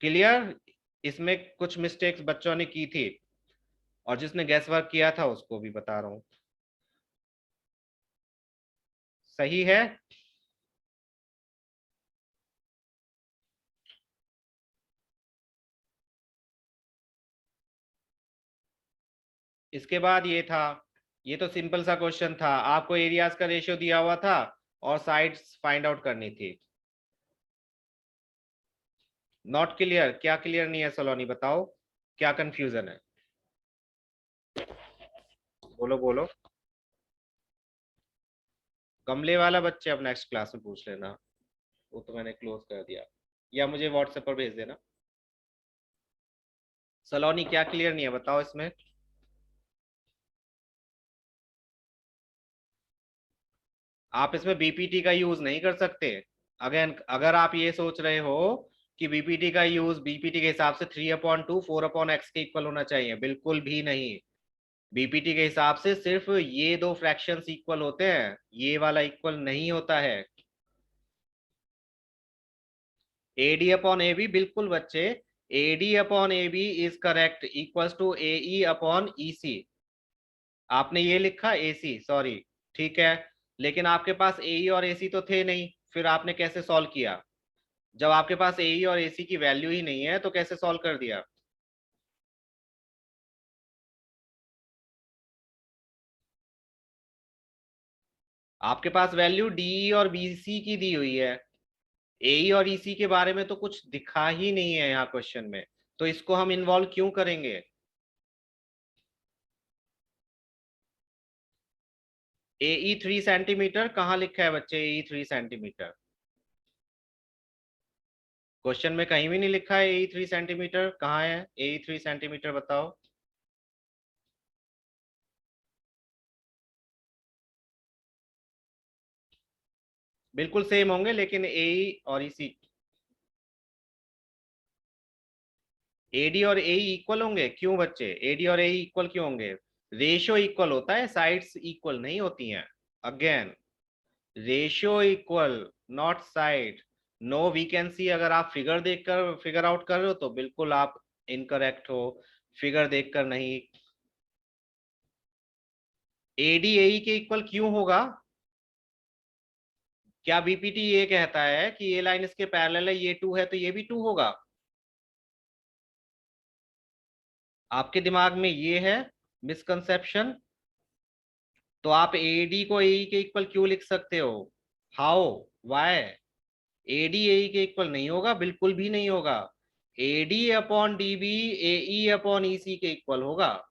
क्लियर? इसमें कुछ मिस्टेक्स बच्चों ने की थी, और जिसने गैस वर्क किया था उसको भी बता रहा हूं। सही है? इसके बाद ये था, ये तो सिंपल सा क्वेश्चन था। आपको एरियाज का रेशियो दिया हुआ था और साइड्स फाइंड आउट करनी थी। Not clear? क्या क्लियर नहीं है सलोनी, बताओ क्या कंफ्यूजन है? बोलो बोलो। गमले वाला बच्चे अब नेक्स्ट क्लास में पूछ लेना, वो तो मैंने क्लोज कर दिया। या मुझे व्हाट्सएप पर भेज देना। सलोनी क्या क्लियर नहीं है बताओ इसमें? आप इसमें बीपीटी का यूज नहीं कर सकते। अगेन, अगर आप ये सोच रहे हो कि बीपीटी का यूज, बीपीटी के हिसाब से 3/2 4/x के इक्वल होना चाहिए, बिल्कुल भी नहीं। बीपीटी के हिसाब से सिर्फ ये दो फ्रैक्शंस इक्वल होते हैं, ये वाला इक्वल नहीं होता है। एडी अपॉन ए बी, बिल्कुल बच्चे, AD upon A B is correct equals to A E upon E C. आपने ये लिखा ए सी, सॉरी, ठीक है। लेकिन आपके पास ए ई और ए सी तो थे नहीं, फिर आपने कैसे सॉल्व किया? जब आपके पास ए ई और ए सी की वैल्यू ही नहीं है तो कैसे सॉल्व कर दिया? आपके पास वैल्यू डी और बी सी की दी हुई है, एई और ईसी के बारे में तो कुछ दिखा ही नहीं है यहाँ क्वेश्चन में, तो इसको हम इन्वॉल्व क्यों करेंगे? एई 3 सेंटीमीटर कहाँ लिखा है बच्चे? एई 3 सेंटीमीटर क्वेश्चन में कहीं भी नहीं लिखा है। एई 3 सेंटीमीटर कहाँ है? एई 3 सेंटीमीटर बताओ। बिल्कुल सेम होंगे, लेकिन ए और इसी, एडी और ए इक्वल होंगे क्यों बच्चे? एडी और ए इक्वल क्यों होंगे? रेशियो इक्वल होता है, साइड्स इक्वल नहीं होती हैं। Again, ratio equal, not side. No we can see, अगर आप फिगर देखकर फिगर आउट कर रहे हो तो बिल्कुल आप इनकरेक्ट हो। फिगर देखकर नहीं। एडी ए के इक्वल क्यों होगा? क्या बीपीटी ये कहता है कि ये लाइन इसके पैरेलल है, ये टू है तो ये भी टू होगा? आपके दिमाग में ये है मिसकंसेप्शन। तो आप एडी को ए के इक्वल क्यों लिख सकते हो? हाउ? वाई? एडी ए के इक्वल नहीं होगा, बिल्कुल भी नहीं होगा। एडी अपॉन डीबी ए अपॉन ईसी के इक्वल होगा।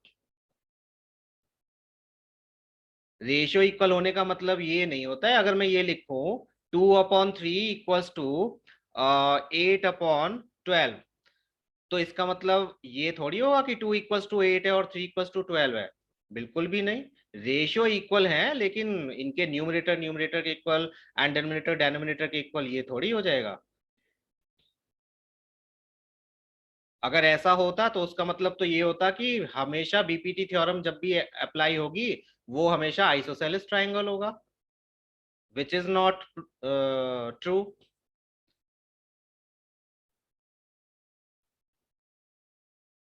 रेशियो इक्वल होने का मतलब ये नहीं होता है, अगर मैं ये लिखूं 2/3 इक्वल्स टू 8/12, तो इसका मतलब ये थोड़ी होगा कि 2 = 8 है और 3 = 12 है। बिल्कुल भी नहीं। रेशियो इक्वल है, लेकिन इनके न्यूमरेटर न्यूमरेटर के इक्वल एंड डिनोमिनेटर डिनोमिनेटर के इक्वल ये थोड़ी हो जाएगा। अगर ऐसा होता तो उसका मतलब तो ये होता कि हमेशा बीपीटी थ्योरम जब भी अप्लाई होगी, वो हमेशा आइसोसेलेस ट्राइंगल होगा, विच इज नॉट ट्रू।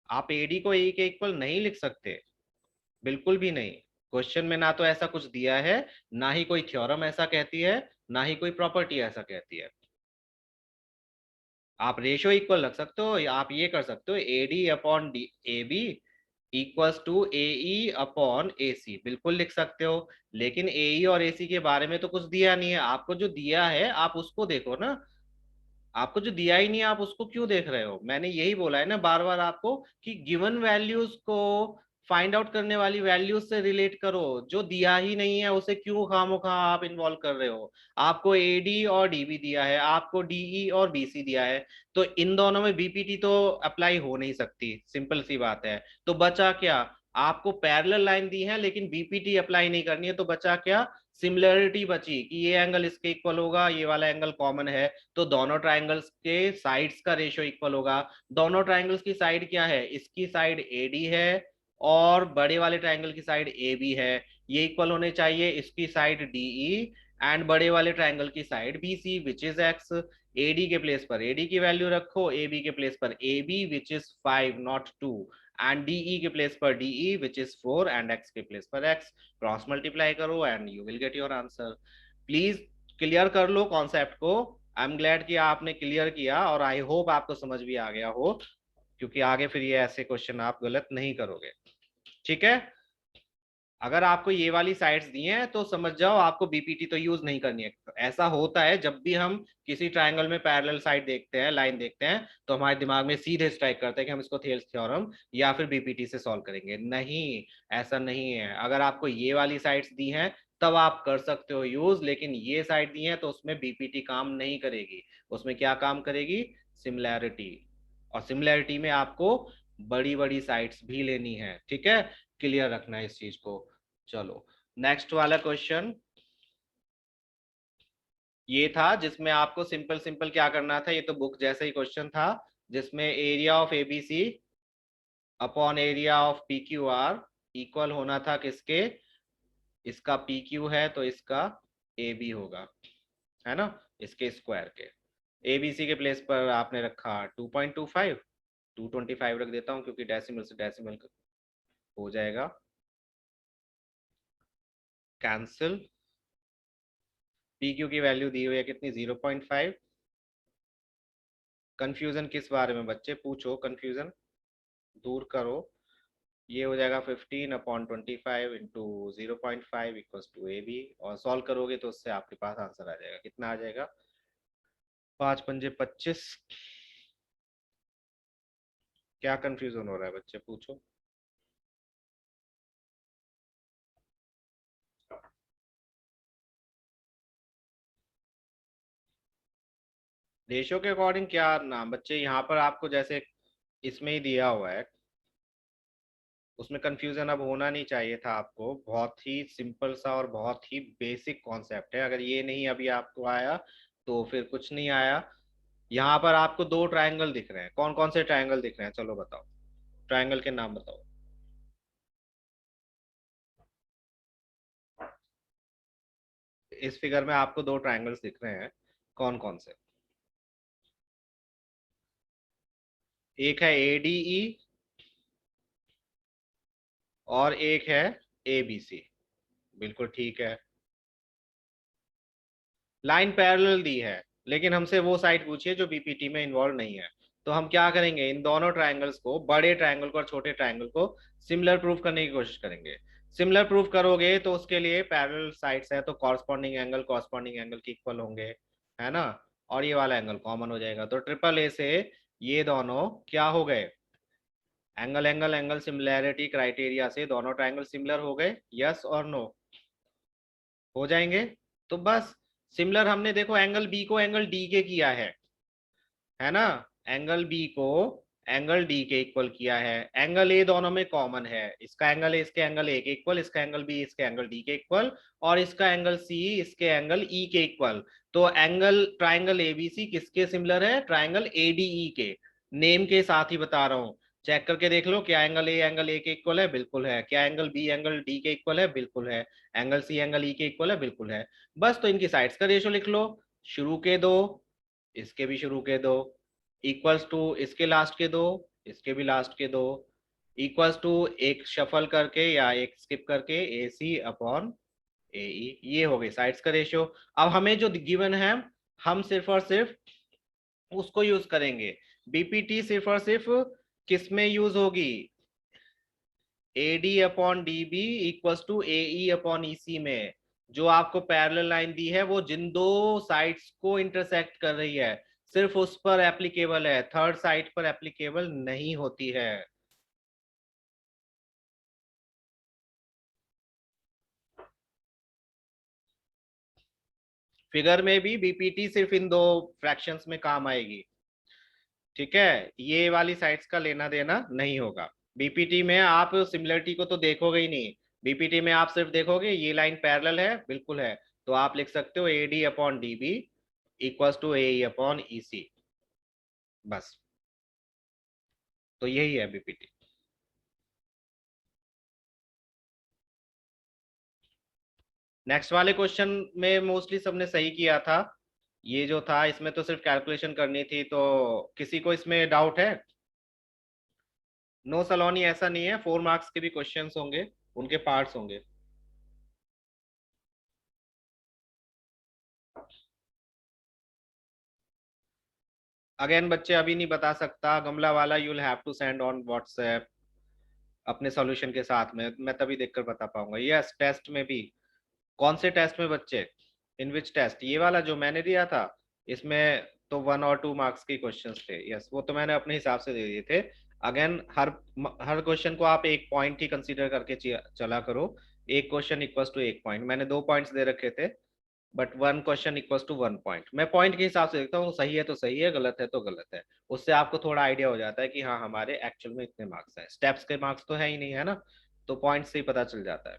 आप एडी को ए के इक्वल नहीं लिख सकते, बिल्कुल भी नहीं। क्वेश्चन में ना तो ऐसा कुछ दिया है, ना ही कोई थ्योरम ऐसा कहती है, ना ही कोई प्रॉपर्टी ऐसा कहती है। आप रेशियो इक्वल रख सकते हो, या आप ये कर सकते हो AD upon D A B equals to A E upon A C, बिल्कुल लिख सकते हो। लेकिन ए ई और ए सी के बारे में तो कुछ दिया नहीं है। आपको जो दिया है आप उसको देखो ना। आपको जो दिया ही नहीं है आप उसको क्यों देख रहे हो? मैंने यही बोला है ना बार बार आपको, कि गिवन वैल्यूज को फाइंड आउट करने वाली वैल्यूज से रिलेट करो। जो दिया ही नहीं है उसे क्यों खामोखा आप इन्वॉल्व कर रहे हो? आपको एडी और डीबी दिया है, आपको डीई और बीसी दिया है, तो इन दोनों में बीपीटी तो अप्लाई हो नहीं सकती, सिंपल सी बात है। तो बचा क्या? आपको पैरेलल लाइन दी है लेकिन बीपीटी अप्लाई नहीं करनी है, तो बचा क्या? सिमिलरिटी बची, कि ये एंगल इसके इक्वल होगा, ये वाला एंगल कॉमन है, तो दोनों ट्राइंगल्स के साइड्स का रेशियो इक्वल होगा। दोनों ट्राइंगल्स की साइड क्या है? इसकी साइड एडी है और बड़े वाले ट्राइंगल की साइड ए बी है। ये इक्वल होने चाहिए इसकी साइड डीई एंड बड़े वाले ट्राइंगल की side B C, which is x. AD के प्लेस पर एडी की वैल्यू रखो, ए बी के प्लेस पर A B which is 5 not 2, and DE के प्लेस पर DE which is 4, and x के प्लेस पर एक्स। क्रॉस मल्टीप्लाई करो and you will get your answer. Please clear कर लो कॉन्सेप्ट को। आई एम ग्लैड कि आपने क्लियर किया, और आई होप आपको समझ भी आ गया हो, क्योंकि आगे फिर ये ऐसे क्वेश्चन आप गलत नहीं करोगे। ठीक है? अगर आपको ये वाली साइड्स दी हैं तो समझ जाओ आपको बीपीटी तो यूज नहीं करनी है। ऐसा होता है जब भी हम किसी ट्रायंगल में पैरेलल साइड देखते हैं, लाइन देखते हैं, तो हमारे दिमाग में सीधे स्ट्राइक करते हैं कि हम इसको थेल्स थ्योरम या फिर बीपीटी से सॉल्व करेंगे। नहीं, ऐसा नहीं है। अगर आपको ये वाली साइड्स दी हैं तब आप कर सकते हो यूज, लेकिन ये साइड दी है तो उसमें बीपीटी काम नहीं करेगी। उसमें क्या काम करेगी? सिमिलैरिटी। और सिमिलैरिटी में आपको बड़ी बड़ी साइड्स भी लेनी है। ठीक है? क्लियर रखना है इस चीज को। चलो, नेक्स्ट वाला क्वेश्चन ये था जिसमें आपको सिंपल सिंपल क्या करना था। ये तो बुक जैसा ही क्वेश्चन था, जिसमें area of ABC upon area of P Q R equal होना था किसके? इसका पी क्यू है तो इसका ए बी होगा, है ना, इसके स्क्वायर के। एबीसी के प्लेस पर आपने रखा 2.25, 225 रख देता हूँ क्योंकि डेसिमल से डेसिमल हो जाएगा कैंसिल। पी क्यू की वैल्यू दी हुई है कितनी? 0.5। कंफ्यूजन किस बारे में बच्चे? पूछो, कंफ्यूजन दूर करो। ये हो जाएगा 15/25 into 0.5 equals to A B, और सॉल्व करोगे तो उससे आपके पास आंसर आ जाएगा। कितना आ जाएगा? 5×5 = 25। क्या कंफ्यूजन हो रहा है बच्चे? पूछो। रेशियो के अकॉर्डिंग क्या नाम बच्चे? यहाँ पर आपको जैसे इसमें ही दिया हुआ है, उसमें कंफ्यूजन अब होना नहीं चाहिए था आपको। बहुत ही सिंपल सा और बहुत ही बेसिक कॉन्सेप्ट है। अगर ये नहीं अभी आपको आया तो फिर कुछ नहीं आया। यहाँ पर आपको दो ट्रायंगल दिख रहे हैं। कौन कौन से ट्रायंगल दिख रहे हैं, चलो बताओ, ट्रायंगल के नाम बताओ। इस फिगर में आपको दो ट्रायंगल्स दिख रहे हैं, कौन कौन से? एक है एडीई और एक है एबीसी। बिल्कुल ठीक है। लाइन पैरेलल दी है, लेकिन हमसे वो साइड पूछिए जो बीपीटी में इन्वॉल्व नहीं है। तो हम क्या करेंगे, इन दोनों ट्रायंगल्स को, बड़े ट्रायंगल को और छोटे ट्रायंगल को सिमिलर प्रूफ करने की कोशिश करेंगे। सिमिलर प्रूफ करोगे तो उसके लिए पैरेलल साइड्स है तो कॉरस्पॉन्डिंग एंगल के इक्वल होंगे, है ना। और ये वाला एंगल कॉमन हो जाएगा, तो ट्रिपल ए से ये दोनों क्या हो गए, angle angle angle similarity criteria से दोनों ट्रायंगल सिमिलर हो गए। यस और नो? हो जाएंगे। तो बस, सिमिलर हमने देखो एंगल बी को एंगल डी के किया है ना। एंगल बी को एंगल डी के इक्वल किया है। एंगल ए दोनों में कॉमन है, इसका एंगल ए इसके एंगल ए के इक्वल, इसका एंगल बी इसके एंगल डी के इक्वल, और इसका एंगल सी इसके एंगल ई के इक्वल। तो एंगल ट्राइंगल एबीसी किसके सिमिलर है, ट्राइंगल एडीई के। नेम के साथ ही बता रहा हूं, चेक करके देख लो, क्या एंगल ए के इक्वल है, बिल्कुल है। क्या एंगल बी एंगल डी के इक्वल है, बिल्कुल है। एंगल सी एंगल ई के इक्वल है, बिल्कुल है। बस, तो इनकी साइड्स का रेशियो लिख लो। शुरू के दो, इसके भी शुरू के दो, इक्वल्स टू इसके लास्ट के दो, इसके भी लास्ट के दो, इक्वल्स टू एक शफल करके या एक स्किप करके ए सी अपॉन ए ई। ये हो गई साइड्स का रेशियो। अब हमें जो गिवन है, हम सिर्फ और सिर्फ उसको यूज करेंगे। बीपीटी सिर्फ और सिर्फ किस में यूज होगी, AD upon D B equals to A E upon E C में। जो आपको पैरेलल लाइन दी है वो जिन दो साइड्स को इंटरसेक्ट कर रही है, सिर्फ उस पर एप्लीकेबल है, थर्ड साइड पर एप्लीकेबल नहीं होती है। फिगर में भी बीपीटी सिर्फ इन दो फ्रैक्शंस में काम आएगी, ठीक है। ये वाली साइड्स का लेना देना नहीं होगा। बीपीटी में आप सिमिलरिटी को तो देखोगे ही नहीं। बीपीटी में आप सिर्फ देखोगे ये लाइन पैरेलल है, बिल्कुल है, तो आप लिख सकते हो A D upon D B equals to A upon E C. बस, तो यही है बीपीटी। नेक्स्ट वाले क्वेश्चन में मोस्टली सबने सही किया था। ये जो था इसमें तो सिर्फ कैलकुलेशन करनी थी, तो किसी को इसमें डाउट है? नो सलोनी, ऐसा नहीं है, 4 मार्क्स के भी क्वेश्चंस होंगे, उनके पार्ट्स होंगे। अगेन बच्चे, अभी नहीं बता सकता, गमला वाला you will have to send on WhatsApp अपने सॉल्यूशन के साथ में, मैं तभी देखकर बता पाऊंगा। यस, टेस्ट में भी। कौन से टेस्ट में बच्चे? इन विच टेस्ट? ये वाला जो मैंने दिया था, इसमें तो 1 और 2 मार्क्स के क्वेश्चंस थे। यस, वो तो मैंने अपने हिसाब से दे दिए थे। अगेन, हर क्वेश्चन को आप एक पॉइंट ही कंसीडर करके चला करो। एक क्वेश्चन इक्वल्स टू एक पॉइंट। मैंने 2 पॉइंट्स दे रखे थे, but 1 question equals to 1 point. मैं पॉइंट के हिसाब से देखता हूँ, सही है तो सही है, गलत है तो गलत है। उससे आपको थोड़ा आइडिया हो जाता है कि हाँ, हमारे एक्चुअल में इतने मार्क्स हैं। स्टेप्स के मार्क्स तो है ही नहीं, है ना, तो पॉइंट से ही पता चल जाता है।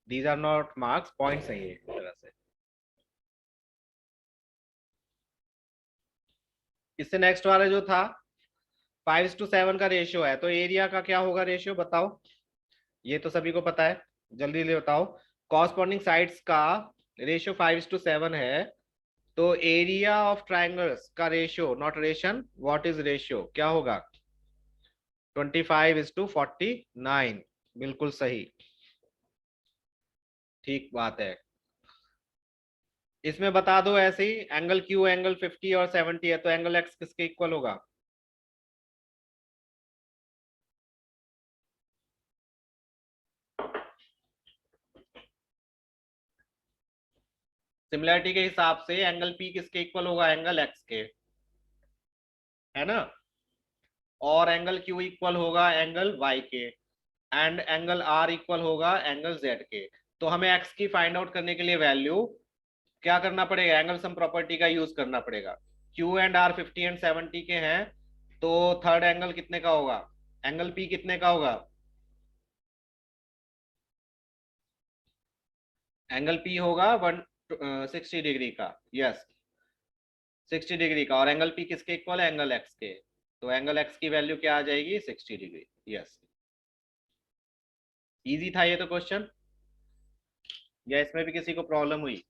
These are not marks, points हैं ये एक तरह से। इससे नेक्स्ट वाला जो था, 5:7 का रेशियो है, तो एरिया का क्या होगा रेशियो, बताओ। ये तो सभी को पता है, जल्दी ले बताओ। कॉरस्पॉन्डिंग साइड्स का रेशियो 5:7 है, तो एरिया ऑफ ट्राइंगल्स का ratio, not ration, what is ratio, क्या होगा? 25:49। बिल्कुल सही, ठीक बात है। इसमें बता दो ऐसे ही, एंगल क्यू एंगल 50 और 70 है, तो एंगल एक्स किसके इक्वल होगा? सिमिलरिटी के हिसाब से एंगल पी किसके इक्वल होगा? एंगल एक्स के, है ना। और एंगल क्यू इक्वल होगा एंगल वाई के, एंड एंगल आर इक्वल होगा एंगल जेड के। तो हमें एक्स की फाइंड आउट करने के लिए वैल्यू क्या करना पड़ेगा, एंगल सम प्रॉपर्टी का यूज करना पड़ेगा। क्यू एंड आर 50 एंड 70 के हैं, तो थर्ड एंगल कितने का होगा, एंगल पी कितने का होगा? एंगल पी होगा 160 डिग्री का, यस 60 डिग्री का, और एंगल पी किसके इक्वल है, एंगल एक्स के। तो एंगल एक्स की वैल्यू क्या आ जाएगी, 60 डिग्री, यस। इजी था ये तो क्वेश्चन, या इसमें भी किसी को प्रॉब्लम हुई?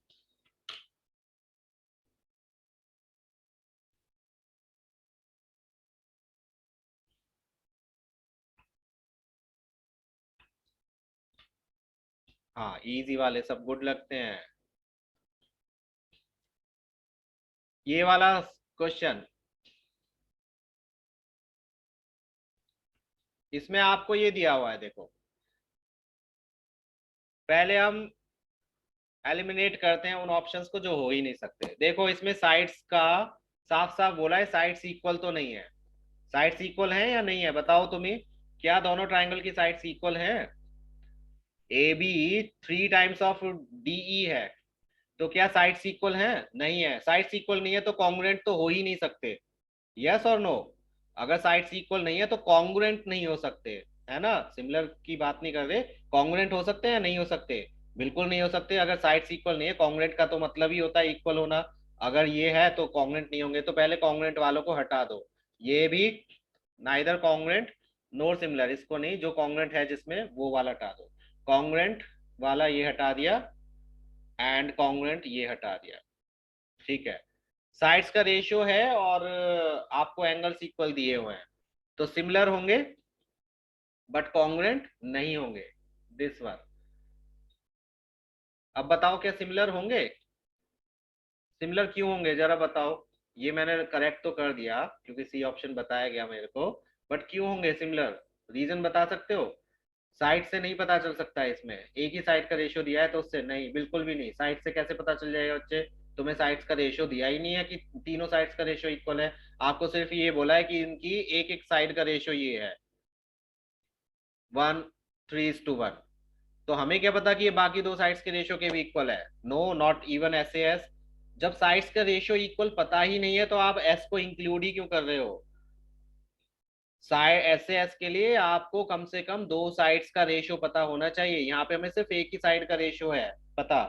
हाँ इजी वाले सब गुड लगते हैं। ये वाला क्वेश्चन, इसमें आपको ये दिया हुआ है, देखो पहले हम एलिमिनेट करते हैं उन ऑप्शंस को जो हो ही नहीं सकते। देखो इसमें साइड्स का साफ साफ बोला है, साइड्स इक्वल तो नहीं है। साइड्स इक्वल हैं या नहीं है, बताओ तुम्हें, क्या दोनों ट्राइंगल की साइड्स इक्वल हैं? A B 3 times of DE है, तो क्या साइड्स इक्वल हैं? नहीं है। साइड्स इक्वल नहीं है तो कॉन्ग्रुएंट तो हो ही नहीं सकते, यस और नो? अगर साइड्स इक्वल नहीं है तो कॉन्ग्रुएंट नहीं हो सकते, है ना? सिमिलर की बात नहीं कर रहे, कॉन्ग्रुएंट हो सकते हैं या नहीं हो सकते? बिल्कुल नहीं हो सकते। अगर साइड्स इक्वल नहीं है, कॉन्ग्रुएंट का तो मतलब ही होता है इक्वल होना। अगर ये है तो कॉन्ग्रुएंट नहीं होंगे, तो पहले कॉन्ग्रुएंट वालों को हटा दो। ये भी नाइदर कॉन्ग्रुएंट नोर सिमिलर, इसको नहीं, जो कॉन्ग्रुएंट है जिसमें वो वाला हटा दो। कॉन्ग्रुएंट वाला ये हटा दिया, एंड कॉन्ग्रुएंट ये हटा दिया, ठीक है। साइड्स का रेशियो है और आपको एंगल्स इक्वल दिए हुए हैं, तो सिमिलर होंगे बट कॉन्ग्रुएंट नहीं होंगे, दिस वन। अब बताओ क्या सिमिलर होंगे? सिमिलर क्यों होंगे जरा बताओ। ये मैंने करेक्ट तो कर दिया क्योंकि सी ऑप्शन बताया गया मेरे को, बट क्यों होंगे सिमिलर? रीजन बता सकते हो? साइड से नहीं पता चल सकता है, इसमें एक ही साइड का रेशियो दिया है तो उससे नहीं, बिल्कुल भी नहीं। साइड से कैसे पता चल जाएगा बच्चे? तुम्हें साइड्स का रेशियो दिया ही नहीं है कि तीनों साइड्स का रेशियो इक्वल है। आपको सिर्फ ये बोला है कि इनकी एक एक साइड का रेशियो ये है 1:3:1। तो हमें क्या पता कि ये बाकी दो साइड्स के रेशियो के भी इक्वल है? No, not even S A S. जब साइड्स का रेशियो इक्वल पता ही नहीं है तो आप एस को इंक्लूड ही क्यों कर रहे हो? साइड एस एस के लिए आपको कम से कम दो साइड्स का रेशियो पता होना चाहिए। यहाँ पे हमें सिर्फ एक ही साइड का रेशियो है पता,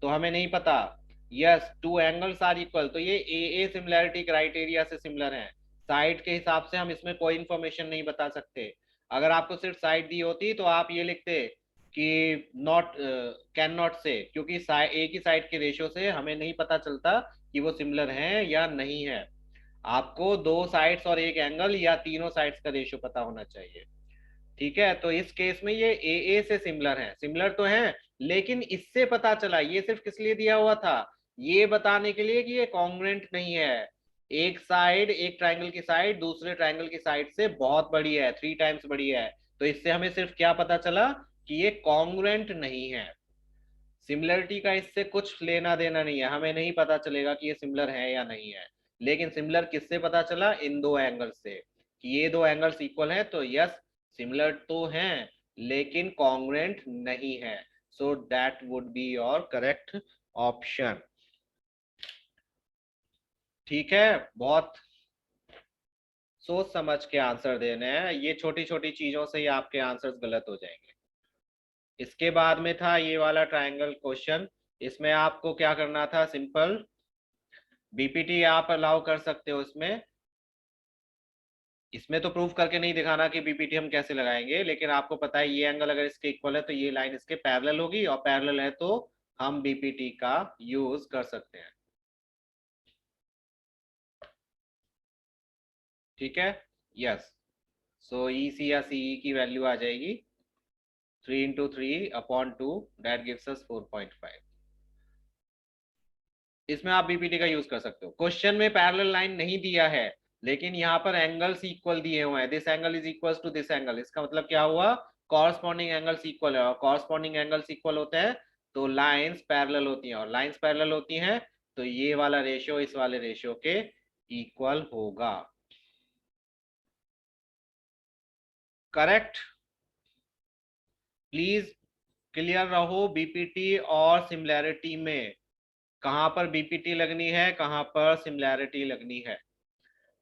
तो हमें नहीं पता। Yes, two angles are equal, तो ये ए सिमिलैरिटी क्राइटेरिया से सिमिलर है। साइड के हिसाब से हम इसमें कोई इंफॉर्मेशन नहीं बता सकते। अगर आपको सिर्फ साइड दी होती तो आप ये लिखते कि नॉट कैन नॉट से, क्योंकि एक ही साइड के रेशियो से हमें नहीं पता चलता कि वो सिमिलर हैं या नहीं है। आपको दो साइड्स और एक एंगल या तीनों साइड्स का रेशियो पता होना चाहिए, ठीक है। तो इस केस में ये ए से सिमिलर है, सिमिलर तो है, लेकिन इससे पता चला ये सिर्फ किस लिए दिया हुआ था, ये बताने के लिए कि ये कॉन्ग्रुएंट नहीं है। एक साइड, एक ट्राइंगल की साइड दूसरे ट्राइंगल की साइड से बहुत बड़ी है, 3 टाइम्स बड़ी है। तो इससे हमें सिर्फ क्या पता चला कि ये कॉन्ग्रुएंट नहीं है। सिमिलरिटी का इससे कुछ लेना देना नहीं है, हमें नहीं पता चलेगा कि ये सिमिलर है या नहीं है। लेकिन सिमिलर किससे पता चला? इन दो एंगल से, कि ये दो एंगल्स इक्वल हैं तो यस सिमिलर तो हैं, लेकिन कॉन्ग्रुएंट नहीं है। So that would be your correct option, ठीक है। बहुत सोच समझ के आंसर देने हैं, ये छोटी छोटी चीजों से ही आपके आंसर्स गलत हो जाएंगे। इसके बाद में था ये वाला ट्रायंगल क्वेश्चन। इसमें आपको क्या करना था, सिंपल बीपीटी आप अलाउ कर सकते हो इसमें। इसमें तो प्रूफ करके नहीं दिखाना कि बीपीटी हम कैसे लगाएंगे, लेकिन आपको पता है ये एंगल अगर इसके इक्वल है तो ये लाइन इसके पैरेलल होगी, और पैरेलल है तो हम बीपीटी का यूज कर सकते हैं, ठीक है। यस, सो ई सी या सीई की वैल्यू आ जाएगी 3 × 3/2, दैट गिव्स अस 4.5। इसमें आप बीपीटी का यूज कर सकते हो। क्वेश्चन में पैरेलल लाइन नहीं दिया है, लेकिन यहाँ पर एंगल्स इक्वल दिए हुए हैं, this angle is equal to this angle. इसका मतलब क्या हुआ, कॉरस्पॉन्डिंग एंगल्स इक्वल है, और कॉरस्पॉन्डिंग एंगल्स इक्वल होते हैं तो लाइंस पैरेलल होती हैं, और लाइंस पैरेलल होती हैं तो ये वाला रेशियो इस वाले रेशियो के इक्वल होगा, करेक्ट। प्लीज क्लियर रहो बीपीटी और सिमिलैरिटी में, कहां पर बीपीटी लगनी है कहां पर सिमिलैरिटी लगनी है।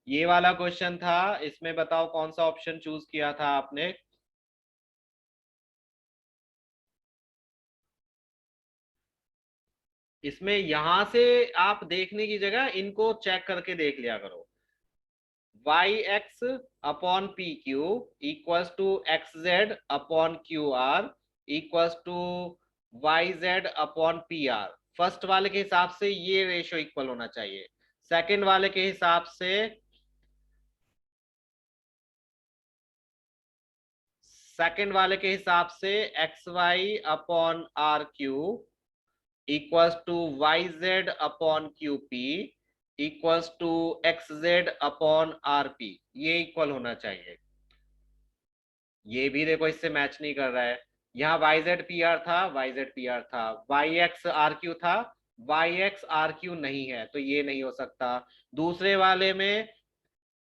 ये वाला क्वेश्चन था, इसमें बताओ कौन सा ऑप्शन चूज किया था आपने? इसमें यहां से आप देखने की जगह इनको चेक करके देख लिया करो। Y X upon P Q equals to X Z upon Q R equals to Y Z upon P R. First वाले के हिसाब से ये रेशियो इक्वल होना चाहिए। सेकंड वाले के हिसाब से X Y upon R Q equals to Y Z upon Q P equals to X Z upon R P. ये इक्वल होना चाहिए। ये भी देखो इससे मैच नहीं कर रहा है। यहाँ वाई जेड पी आर था, वाई जेड पी आर था, वाई एक्स आर क्यू था, वाई एक्स आर क्यू नहीं है, तो ये नहीं हो सकता। दूसरे वाले में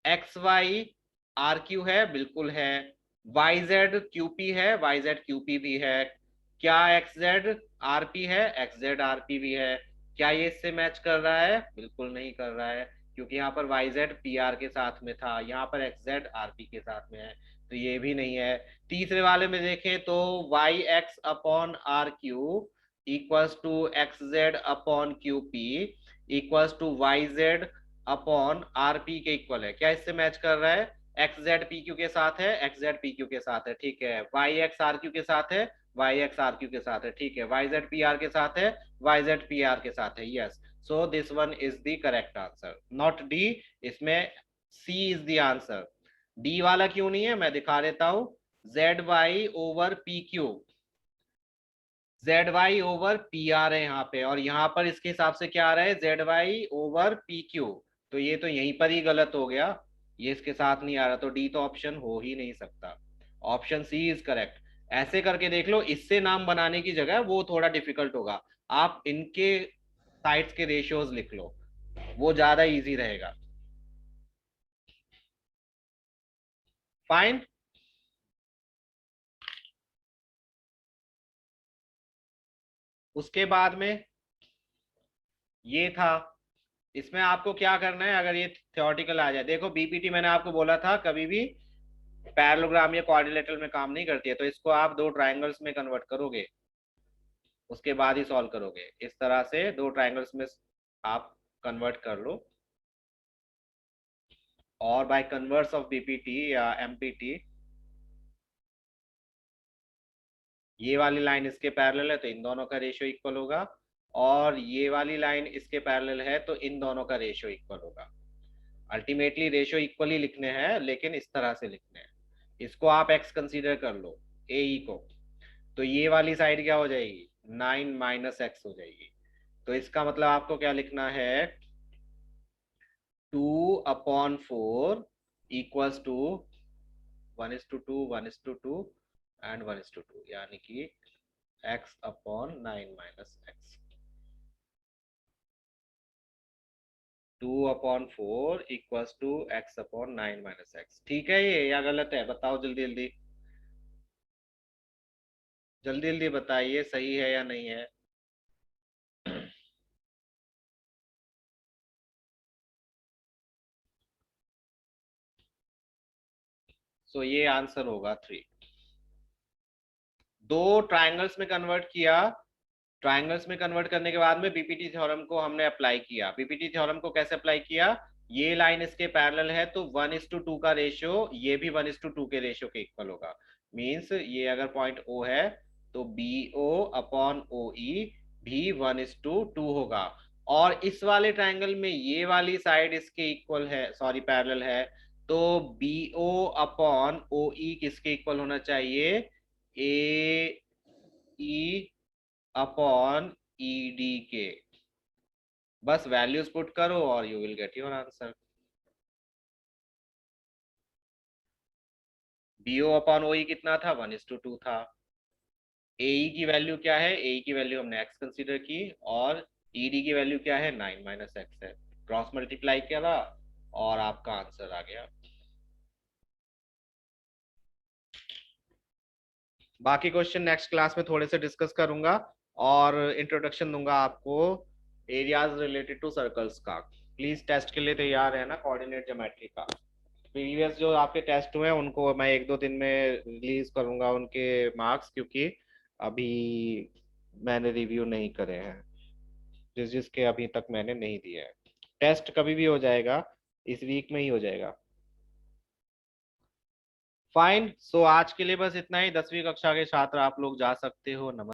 एक्स वाई आर क्यू है, बिल्कुल है। वाई जेड क्यू पी है, वाई जेड क्यू पी भी है। क्या एक्स जेड आर पी है, एक्स जेड आर पी भी है। क्या ये इससे मैच कर रहा है? बिल्कुल नहीं कर रहा है, क्योंकि यहाँ पर वाई जेड पी आर के साथ में था, यहाँ पर एक्स जेड आर पी के साथ में है, तो ये भी नहीं है। तीसरे वाले में देखें तो Y X upon R Q equals to X Z upon Q P equals to Y Z upon R P के इक्वल है। क्या इससे मैच कर रहा है? एक्स जेड पी क्यू के साथ है, एक्स जेड पी क्यू के साथ है, ठीक है। वाई एक्स आर क्यू के साथ है, वाई एक्स आर क्यू के साथ है, ठीक है। वाई जेड पी आर के साथ है, वाई जेड पी आर के साथ है, yes. So this one is the correct answer, not D. इसमें C is the answer. D वाला क्यों नहीं है, मैं दिखा देता हूं। Z Y over P Q, Z Y over P R है यहाँ पे, और यहाँ पर इसके हिसाब से क्या आ रहा है? Z Y over P Q. तो ये तो यहीं पर ही गलत हो गया, ये इसके साथ नहीं आ रहा, तो डी तो ऑप्शन हो ही नहीं सकता। Option C is correct. ऐसे करके देख लो, इससे नाम बनाने की जगह वो थोड़ा डिफिकल्ट होगा, आप इनके साइड्स के रेशियोज लिख लो, वो ज्यादा इजी रहेगा। फाइन। उसके बाद में ये था। इसमें आपको क्या करना है, अगर ये थ्योरेटिकल आ जाए, देखो बीपीटी मैंने आपको बोला था कभी भी पैरेललोग्राम या क्वाड्रिलेटरल में काम नहीं करती है, तो इसको आप दो ट्राइंगल्स में कन्वर्ट करोगे, उसके बाद ही सॉल्व करोगे। इस तरह से दो ट्राइंगल्स में आप कन्वर्ट कर लो, और बाय कन्वर्स ऑफ बीपीटी या एमपीटी ये वाली लाइन इसके पैरेलल है तो इन दोनों का रेशियो इक्वल होगा, और ये वाली लाइन इसके पैरेलल है तो इन दोनों का रेशियो इक्वल होगा। अल्टीमेटली रेशियो इक्वल ही लिखने हैं, लेकिन इस तरह से लिखने हैं। इसको आप एक्स कंसीडर कर लो, ए ई को, तो ये वाली साइड क्या हो जाएगी? 9 - x हो जाएगी। तो इसका मतलब आपको क्या लिखना है? 2/4 इक्वल्स टू 1:2, 1:2 एंड 1:2, यानी कि x/9 - x। 2/4 equals to x/9 - x। ठीक है ये या गलत है? बताओ जल्दी जल्दी, जल्दी जल्दी बताइए, सही है या नहीं है। सो ये आंसर होगा 3। दो ट्राइंगल्स में कन्वर्ट किया, ट्राइंगल्स में कन्वर्ट करने के बाद में बीपीटी थ्योरम को हमने अप्लाई किया। बीपीटी थ्योरम को कैसे अप्लाई किया? ये लाइन इसके पैरेलल है तो 1:2 का रेशियो ये भी 1:2 के रेशियो के इक्वल होगा। मींस ये अगर पॉइंट ओ है तो बी ओ अपॉन ओ ई भी 1:2 होगा। और इस वाले ट्राइंगल में ये वाली साइड इसके इक्वल है, सॉरी पैरेलल है, तो बी ओ अपॉन ओ ई किसके इक्वल होना चाहिए? ए ई अपॉन ई डी के। बस वैल्यूज पुट करो और you will get your answer. BO upon O कितना था? 1:2 था। ए की वैल्यू क्या है? ए की वैल्यू हमने एक्स कंसीडर की, और ईडी की वैल्यू क्या है? 9 - x है। क्रॉस मल्टीप्लाई करा और आपका आंसर आ गया। बाकी क्वेश्चन नेक्स्ट क्लास में थोड़े से डिस्कस करूंगा, और इंट्रोडक्शन दूंगा आपको एरियाज रिलेटेड टू सर्कल्स का। प्लीज टेस्ट के लिए तैयार है ना, कोऑर्डिनेट ज्योमेट्री का। प्रीवियस जो आपके टेस्ट हुए हैं उनको मैं 1-2 दिन में रिलीज करूंगा उनके मार्क्स, क्योंकि अभी मैंने रिव्यू नहीं करे हैं। जिसके अभी तक मैंने नहीं दिए हैं। टेस्ट कभी भी हो जाएगा, इस वीक में ही हो जाएगा। फाइन, सो आज के लिए बस इतना ही। 10वीं कक्षा के छात्र आप लोग जा सकते हो। नमस्कार।